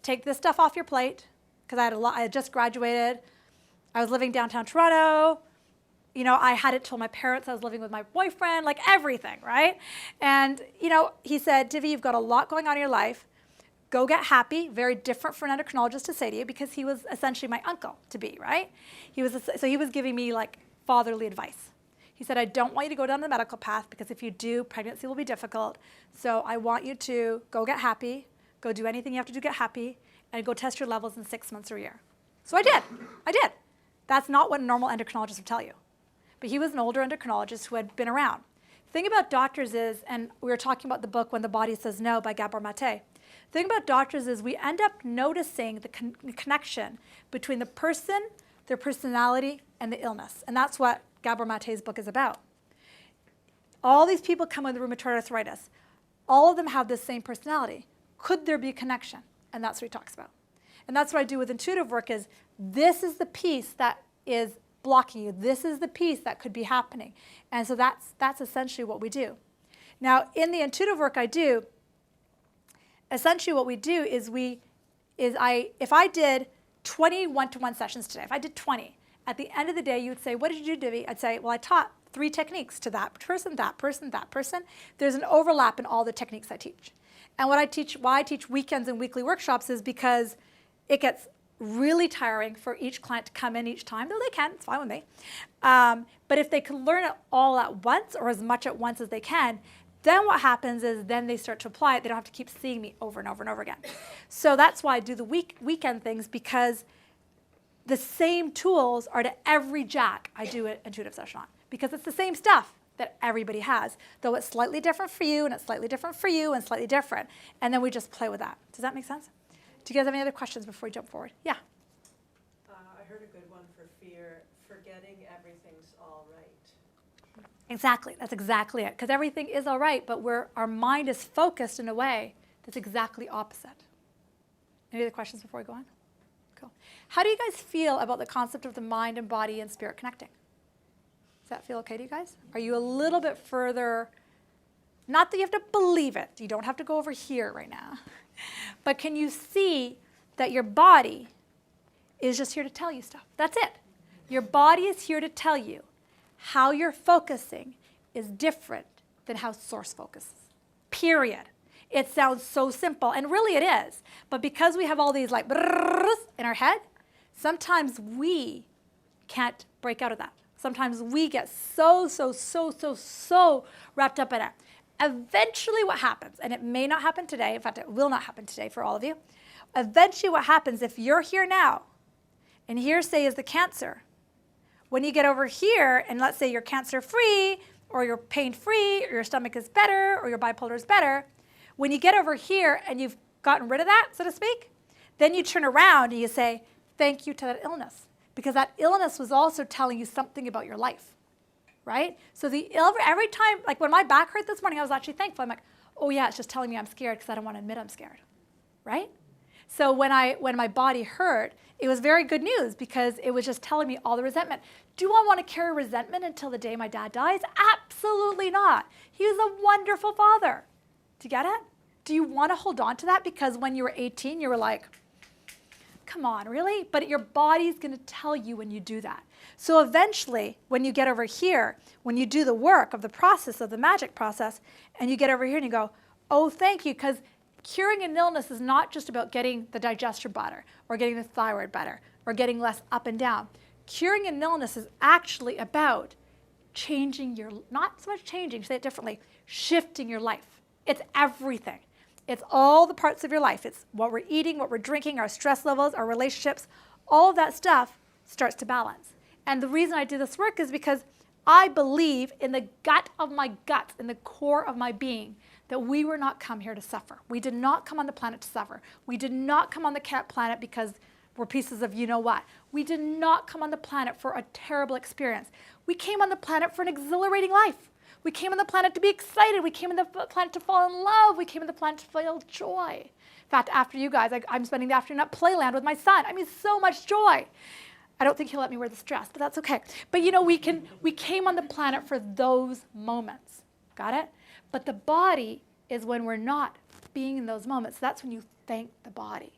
[SPEAKER 1] Take this stuff off your plate, because I had just graduated. I was living downtown Toronto. You know, I hadn't told my parents I was living with my boyfriend, like everything, right? And, you know, he said, Divi, you've got a lot going on in your life. Go get happy. Very different for an endocrinologist to say to you, because he was essentially my uncle to be, right? So he was giving me like fatherly advice. He said, I don't want you to go down the medical path, because if you do, pregnancy will be difficult. So I want you to go get happy, go do anything you have to do, get happy, and go test your levels in 6 months or a year. So I did. That's not what a normal endocrinologist would tell you. But he was an older endocrinologist who had been around. The thing about doctors is, and we were talking about the book When the Body Says No by Gabor Mate. The thing about doctors is we end up noticing the connection between the person, their personality, and the illness. And that's what Gabor Mate's book is about. All these people come with rheumatoid arthritis. All of them have the same personality. Could there be a connection? And that's what he talks about. And that's what I do with intuitive work is, this is the piece that is blocking you. This is the piece that could be happening. And so that's essentially what we do. Now, in the intuitive work I do, essentially what we do is if I did 20 one-to-one sessions today, if I did 20, at the end of the day, you would say, what did you do, Divi? I'd say, well, I taught 3 techniques to that person, that person, that person. There's an overlap in all the techniques I teach. And why I teach weekends and weekly workshops is because it gets really tiring for each client to come in each time, though they can, it's fine with me. But if they can learn it all at once, or as much at once as they can, then what happens is then they start to apply it. They don't have to keep seeing me over and over and over again. So that's why I do the weekend things, because the same tools are to every jack I do an intuitive session on, because it's the same stuff that everybody has, though it's slightly different for you, and it's slightly different for you, and slightly different. And then we just play with that. Does that make sense? Do you guys have any other questions before we jump forward? Yeah.
[SPEAKER 4] I heard a good one for fear, forgetting everything's all right.
[SPEAKER 1] Exactly. That's exactly it. Because everything is all right, but our mind is focused in a way that's exactly opposite. Any other questions before we go on? Cool. How do you guys feel about the concept of the mind and body and spirit connecting? Does that feel okay to you guys? Are you a little bit further? Not that you have to believe it. You don't have to go over here right now. But can you see that your body is just here to tell you stuff? That's it. Your body is here to tell you how you're focusing is different than how source focuses. Period. It sounds so simple, and really it is. But because we have all these like in our head, sometimes we can't break out of that. Sometimes we get so wrapped up in it. Eventually what happens, and it may not happen today, in fact it will not happen today for all of you, eventually what happens if you're here now and here, say, is the cancer. When you get over here, and let's say you're cancer-free, or you're pain-free, or your stomach is better, or your bipolar is better, when you get over here and you've gotten rid of that, so to speak, then you turn around and you say, thank you to that illness, because that illness was also telling you something about your life, right? So every time, like when my back hurt this morning, I was actually thankful. I'm like, oh yeah, it's just telling me I'm scared because I don't want to admit I'm scared, right? So when my body hurt, it was very good news because it was just telling me all the resentment. Do I want to carry resentment until the day my dad dies? Absolutely not. He was a wonderful father. Do you get it? Do you want to hold on to that because when you were 18, you were like, come on, really? But your body's going to tell you when you do that. So eventually, when you get over here, when you do the work of the process, of the magic process, and you get over here and you go, oh, thank you, because curing an illness is not just about getting the digestion better or getting the thyroid better or getting less up and down. Curing an illness is actually about changing your, not so much changing, say it differently, shifting your life. It's everything. It's all the parts of your life. It's what we're eating, what we're drinking, our stress levels, our relationships. All of that stuff starts to balance. And the reason I do this work is because I believe in the gut of my guts, in the core of my being, that we were not come here to suffer. We did not come on the planet to suffer. We did not come on the planet because we're pieces of you know what. We did not come on the planet for a terrible experience. We came on the planet for an exhilarating life. We came on the planet to be excited. We came on the planet to fall in love. We came on the planet to feel joy. In fact, after you guys, I'm spending the afternoon at Playland with my son. I mean, so much joy. I don't think he'll let me wear this dress, but that's okay. But you know, we came on the planet for those moments. Got it? But the body is when we're not being in those moments. That's when you thank the body.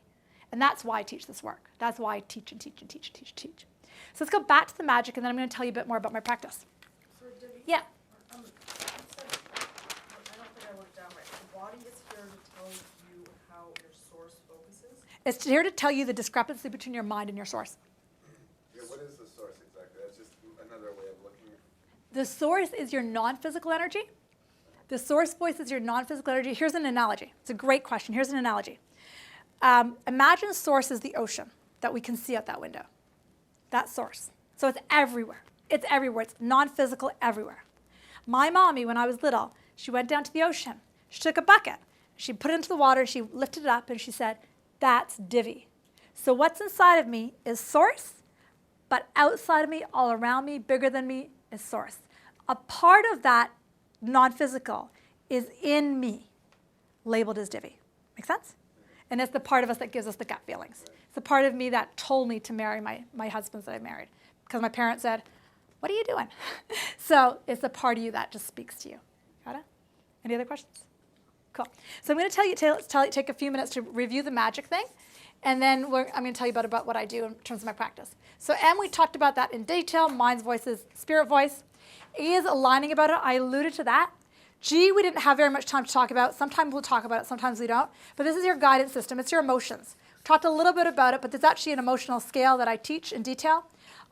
[SPEAKER 1] And that's why I teach this work. That's why I teach and teach and teach and teach and teach. So let's go back to the magic, and then I'm going to tell you a bit more about my practice.
[SPEAKER 2] So, Divi,
[SPEAKER 1] Yeah.
[SPEAKER 2] you said, I don't think I wrote it down right. The body is here to tell you how your source focuses.
[SPEAKER 1] It's here to tell you the discrepancy between your mind and your source.
[SPEAKER 5] Yeah, what is the source exactly? That's just another way of looking at it.
[SPEAKER 1] The source is your non-physical energy. The source voice is your non-physical energy. Here's an analogy. It's a great question. Here's an analogy. Imagine source is the ocean that we can see out that window. That source. So it's everywhere. It's everywhere. It's non-physical everywhere. My mommy, when I was little, she went down to the ocean. She took a bucket. She put it into the water. She lifted it up, and she said, that's Divi. So what's inside of me is source, but outside of me, all around me, bigger than me, is source. A part of that non-physical is in me, labeled as Divi. Make sense? And it's the part of us that gives us the gut feelings. It's the part of me that told me to marry my husbands that I married. Because my parents said, what are you doing? So it's the part of you that just speaks to you. Got it? Any other questions? Cool. So I'm going to take a few minutes to review the magic thing. And then I'm going to tell you about what I do in terms of my practice. So M, we talked about that in detail. Mind's voice is spirit voice. E is aligning about it. I alluded to that. G, we didn't have very much time to talk about. Sometimes we'll talk about it, sometimes we don't. But this is your guidance system. It's your emotions. We talked a little bit about it, but there's actually an emotional scale that I teach in detail.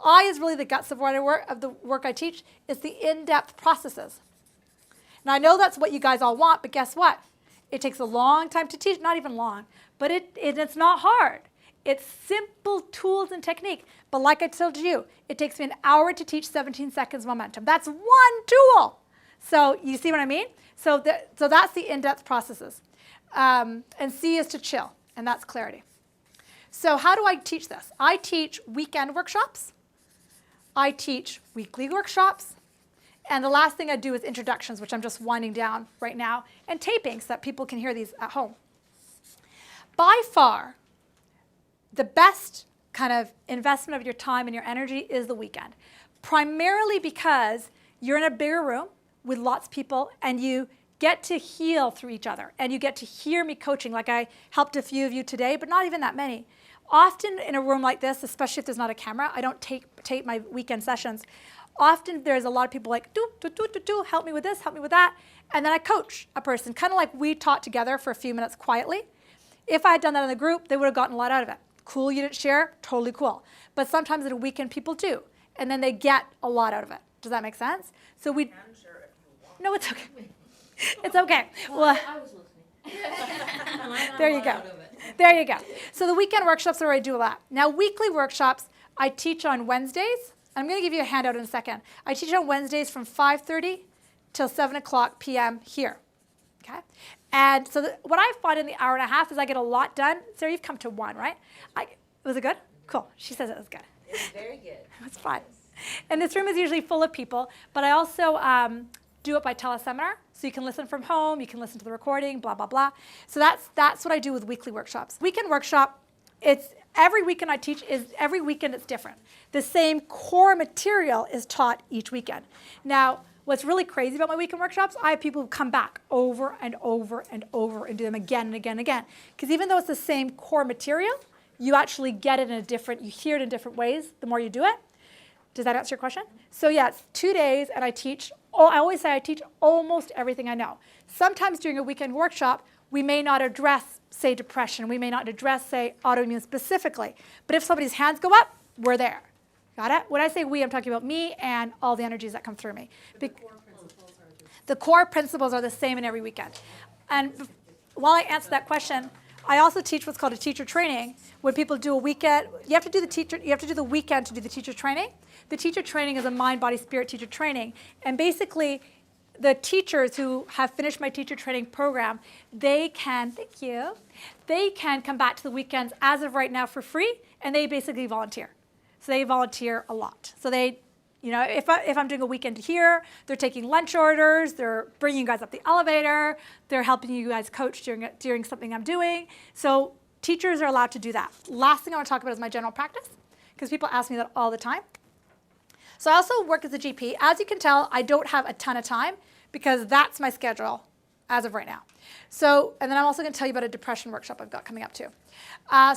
[SPEAKER 1] I is really the guts of the work I teach. It's the in-depth processes. And I know that's what you guys all want, but guess what? It takes a long time to teach, not even long, but it's not hard. It's simple tools and technique. But like I told you, it takes me an hour to teach 17 seconds momentum. That's one tool. So you see what I mean? So that's the in-depth processes. And C is to chill, and that's clarity. So how do I teach this? I teach weekend workshops. I teach weekly workshops. And the last thing I do is introductions, which I'm just winding down right now, and taping so that people can hear these at home. By far, the best kind of investment of your time and your energy is the weekend, primarily because you're in a bigger room with lots of people, and you get to heal through each other, and you get to hear me coaching, like I helped a few of you today, but not even that many. Often in a room like this, especially if there's not a camera, I don't tape my weekend sessions. Often there's a lot of people like, help me with this, help me with that, and then I coach a person, kind of like we taught together for a few minutes quietly. If I had done that in the group, they would have gotten a lot out of it. Cool, you didn't share, totally cool. But sometimes at a weekend, people do, and then they get a lot out of it. Does that make sense? So we. No, it's okay. It's okay. Well,
[SPEAKER 6] I was listening.
[SPEAKER 1] there you go. There you go. So the weekend workshops are where I do a lot. Now, weekly workshops, I teach on Wednesdays. I'm going to give you a handout in a second. I teach on Wednesdays from 5:30 till 7 o'clock p.m. here. Okay? And so what I find in the hour and a half is I get a lot done. Sarah, you've come to one, right? Was it good? Cool. She says it was good.
[SPEAKER 4] It was very good.
[SPEAKER 1] It's fun. And this room is usually full of people, but I also do it by teleseminar. So you can listen from home, you can listen to the recording, blah, blah, blah. So that's what I do with weekly workshops. Weekend workshop, it's every weekend I teach every weekend it's different. The same core material is taught each weekend. Now, what's really crazy about my weekend workshops, I have people who come back over and over and over and do them again and again and again. Because even though it's the same core material, you actually get it you hear it in different ways the more you do it. Does that answer your question? So yeah, it's 2 days and I teach, I always say I teach almost everything I know. Sometimes during a weekend workshop, we may not address, say, depression. We may not address, say, autoimmune specifically. But if somebody's hands go up, we're there. Got it? When I say we, I'm talking about me and all the energies that come through me. The core principles are the same in every weekend. And while I answer that question, I also teach what's called a teacher training. When people do a weekend, you have to do the weekend to do the teacher training. The teacher training is a mind, body, spirit teacher training. And basically, the teachers who have finished my teacher training program, they can come back to the weekends as of right now for free, and they basically volunteer. So they volunteer a lot. So they, if I'm doing a weekend here, they're taking lunch orders, they're bringing you guys up the elevator, they're helping you guys coach during something I'm doing. So teachers are allowed to do that. Last thing I want to talk about is my general practice, because people ask me that all the time. So I also work as a GP. As you can tell, I don't have a ton of time because that's my schedule as of right now. So, and then I'm also going to tell you about a depression workshop I've got coming up too.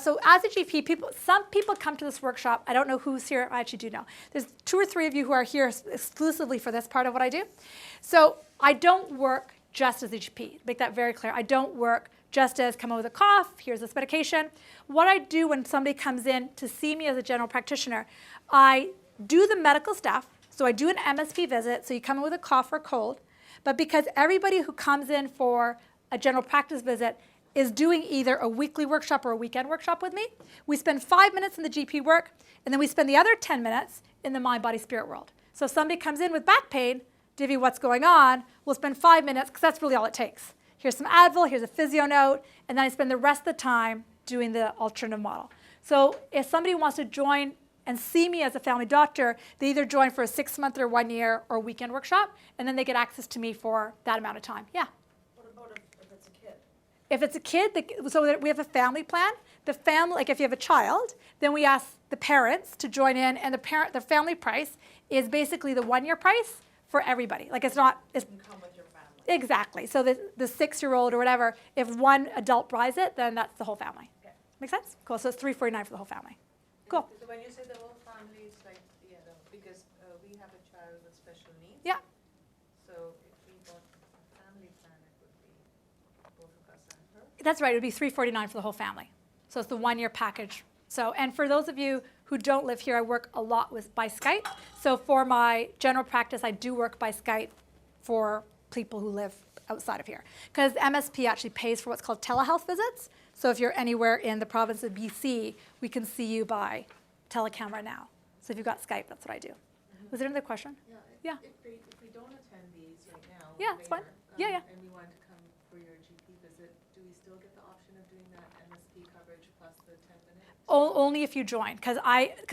[SPEAKER 1] So as a GP, some people come to this workshop. I don't know who's here. I actually do know. There's 2 or 3 of you who are here exclusively for this part of what I do. So I don't work just as a GP. Make that very clear. I don't work just as come in with a cough, here's this medication. What I do when somebody comes in to see me as a general practitioner, I do the medical stuff. So I do an MSP visit. So you come in with a cough or cold. But because everybody who comes in for a general practice visit is doing either a weekly workshop or a weekend workshop with me, we spend 5 minutes in the GP work, and then we spend the other 10 minutes in the mind, body, spirit world. So if somebody comes in with back pain, Divi, what's going on? We'll spend 5 minutes, because that's really all it takes. Here's some Advil, here's a physio note, and then I spend the rest of the time doing the alternative model. So if somebody wants to join and see me as a family doctor, they either join for a 6-month or 1 year or weekend workshop, and then they get access to me for that amount of time. Yeah?
[SPEAKER 2] What about if it's a kid?
[SPEAKER 1] If it's a kid, so that we have a family plan. The family, like if you have a child, then we ask the parents to join in, and the family price is basically the 1 year price for everybody. Like it's not, it's,
[SPEAKER 2] You can come with your family.
[SPEAKER 1] exactly. So the 6-year-old or whatever, if one adult buys it, then that's the whole family.
[SPEAKER 2] Okay.
[SPEAKER 1] Make sense? Cool. So it's $349 for the whole family. Cool.
[SPEAKER 4] So when you say the whole family, it's like, because we have a child with special needs.
[SPEAKER 1] Yeah.
[SPEAKER 4] So if we bought a family plan, it would be both of us and her.
[SPEAKER 1] That's right. It would be $349 for the whole family. So it's the 1 year package. So, and for those of you who don't live here, I work a lot by Skype. So for my general practice, I do work by Skype for people who live outside of here. Because MSP actually pays for what's called telehealth visits. So if you're anywhere in the province of BC, we can see you by telecamera now. So if you've got Skype, that's what I do. Was there another question? Yeah.
[SPEAKER 3] If we don't attend these right now.
[SPEAKER 1] Yeah, it's fine. Yeah.
[SPEAKER 3] And we want to come for your GP visit, do we still get the option of doing that MSP coverage plus the 10 minutes?
[SPEAKER 1] Only if you join, because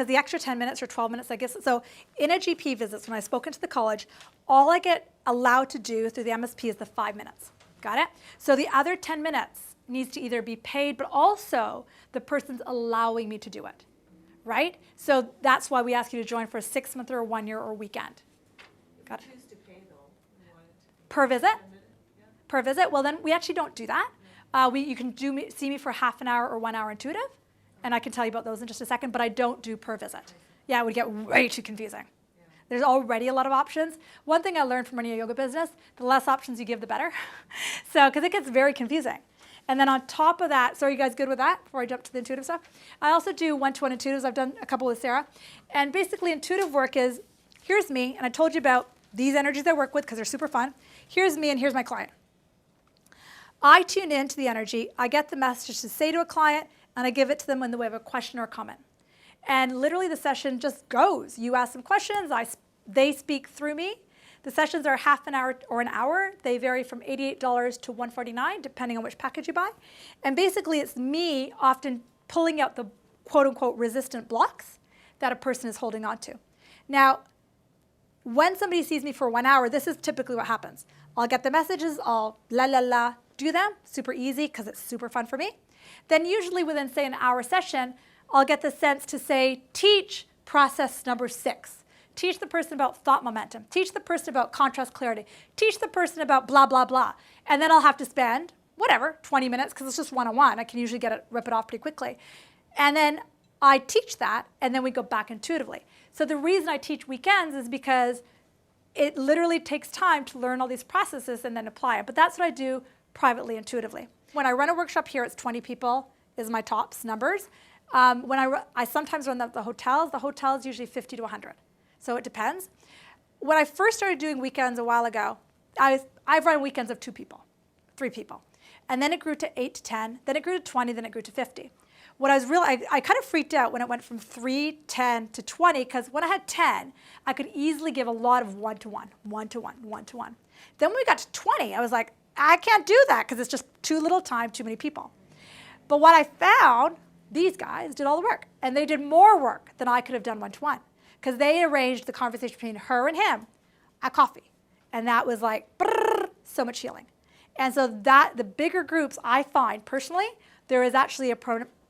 [SPEAKER 1] the extra 10 minutes or 12 minutes, I guess. So in a GP visit, when I spoke into the college, all I get allowed to do through the MSP is the 5 minutes. Got it? So the other 10 minutes needs to either be paid, but also the person's allowing me to do it, right? So that's why we ask you to join for a 6-month or a 1 year or weekend. Got it?
[SPEAKER 3] Choose to pay though, we want it to be
[SPEAKER 1] Per visit?
[SPEAKER 3] 10 minutes, yeah.
[SPEAKER 1] Per visit? Well, then we actually don't do that. You can see me for half an hour or 1 hour intuitive, and I can tell you about those in just a second, but I don't do per visit. Yeah, it would get way too confusing. There's already a lot of options. One thing I learned from running a yoga business, the less options you give, the better. So, because it gets very confusing. And then on top of that, so are you guys good with that before I jump to the intuitive stuff? I also do one-to-one intuitives. I've done a couple with Sarah. And basically intuitive work is, here's me, and I told you about these energies I work with because they're super fun. Here's me and here's my client. I tune into the energy. I get the message to say to a client, and I give it to them in the way of a question or a comment. And literally the session just goes. You ask them questions, they speak through me. The sessions are half an hour or an hour. They vary from $88 to $149, depending on which package you buy. And basically it's me often pulling out the quote unquote resistant blocks that a person is holding on to. Now, when somebody sees me for 1 hour, this is typically what happens. I'll get the messages, I'll do them, super easy because it's super fun for me. Then usually within, say, an hour session, I'll get the sense to say, teach process number 6. Teach the person about thought momentum. Teach the person about contrast clarity. Teach the person about blah, blah, blah. And then I'll have to spend, whatever, 20 minutes, because it's just one-on-one. I can usually rip it off pretty quickly. And then I teach that, and then we go back intuitively. So the reason I teach weekends is because it literally takes time to learn all these processes and then apply it. But that's what I do privately, intuitively. When I run a workshop here, it's 20 people is my tops numbers. When I sometimes run the hotels usually 50 to 100. So it depends. When I first started doing weekends a while ago, I've run weekends of 2 people, 3 people. And then it grew to 8 to 10, then it grew to 20, then it grew to 50. What I kind of freaked out when it went from 3, 10 to 20, because when I had 10, I could easily give a lot of one-to-one, one-to-one, one-to-one. Then when we got to 20, I was like, I can't do that because it's just too little time, too many people. But what I found, these guys did all the work, and they did more work than I could have done one-to-one, because they arranged the conversation between her and him at coffee. And that was like, brrr, so much healing. And so the bigger groups I find, personally, there is actually a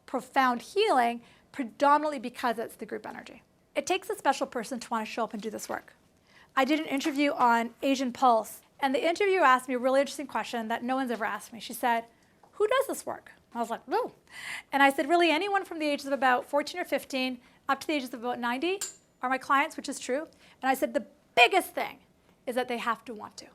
[SPEAKER 1] profound healing, predominantly because it's the group energy. It takes a special person to want to show up and do this work. I did an interview on Asian Pulse, and the interviewer asked me a really interesting question that no one's ever asked me. She said, who does this work? I was like, whoa. And I said, really, anyone from the ages of about 14 or 15 up to the ages of about 90 are my clients, which is true. And I said, the biggest thing is that they have to want to.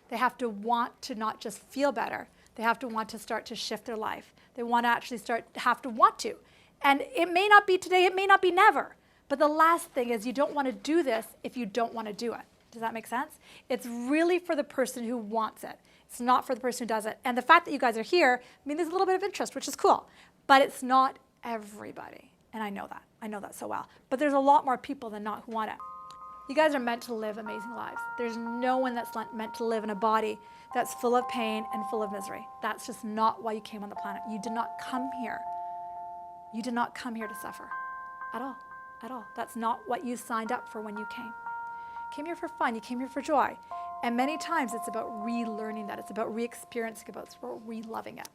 [SPEAKER 1] They have to want to not just feel better. They have to want to start to shift their life. They want to actually have to want to. And it may not be today, it may not be never. But the last thing is you don't want to do this if you don't want to do it. Does that make sense? It's really for the person who wants it. It's not for the person who does it. And the fact that you guys are here, I mean, there's a little bit of interest, which is cool. But it's not everybody. And I know that. I know that so well. But there's a lot more people than not who want it. You guys are meant to live amazing lives. There's no one that's meant to live in a body that's full of pain and full of misery. That's just not why you came on the planet. You did not come here. You did not come here to suffer at all, at all. That's not what you signed up for when you came. You came here for fun. You came here for joy. And many times it's about relearning that. It's about re-experiencing it. It's about re-loving it.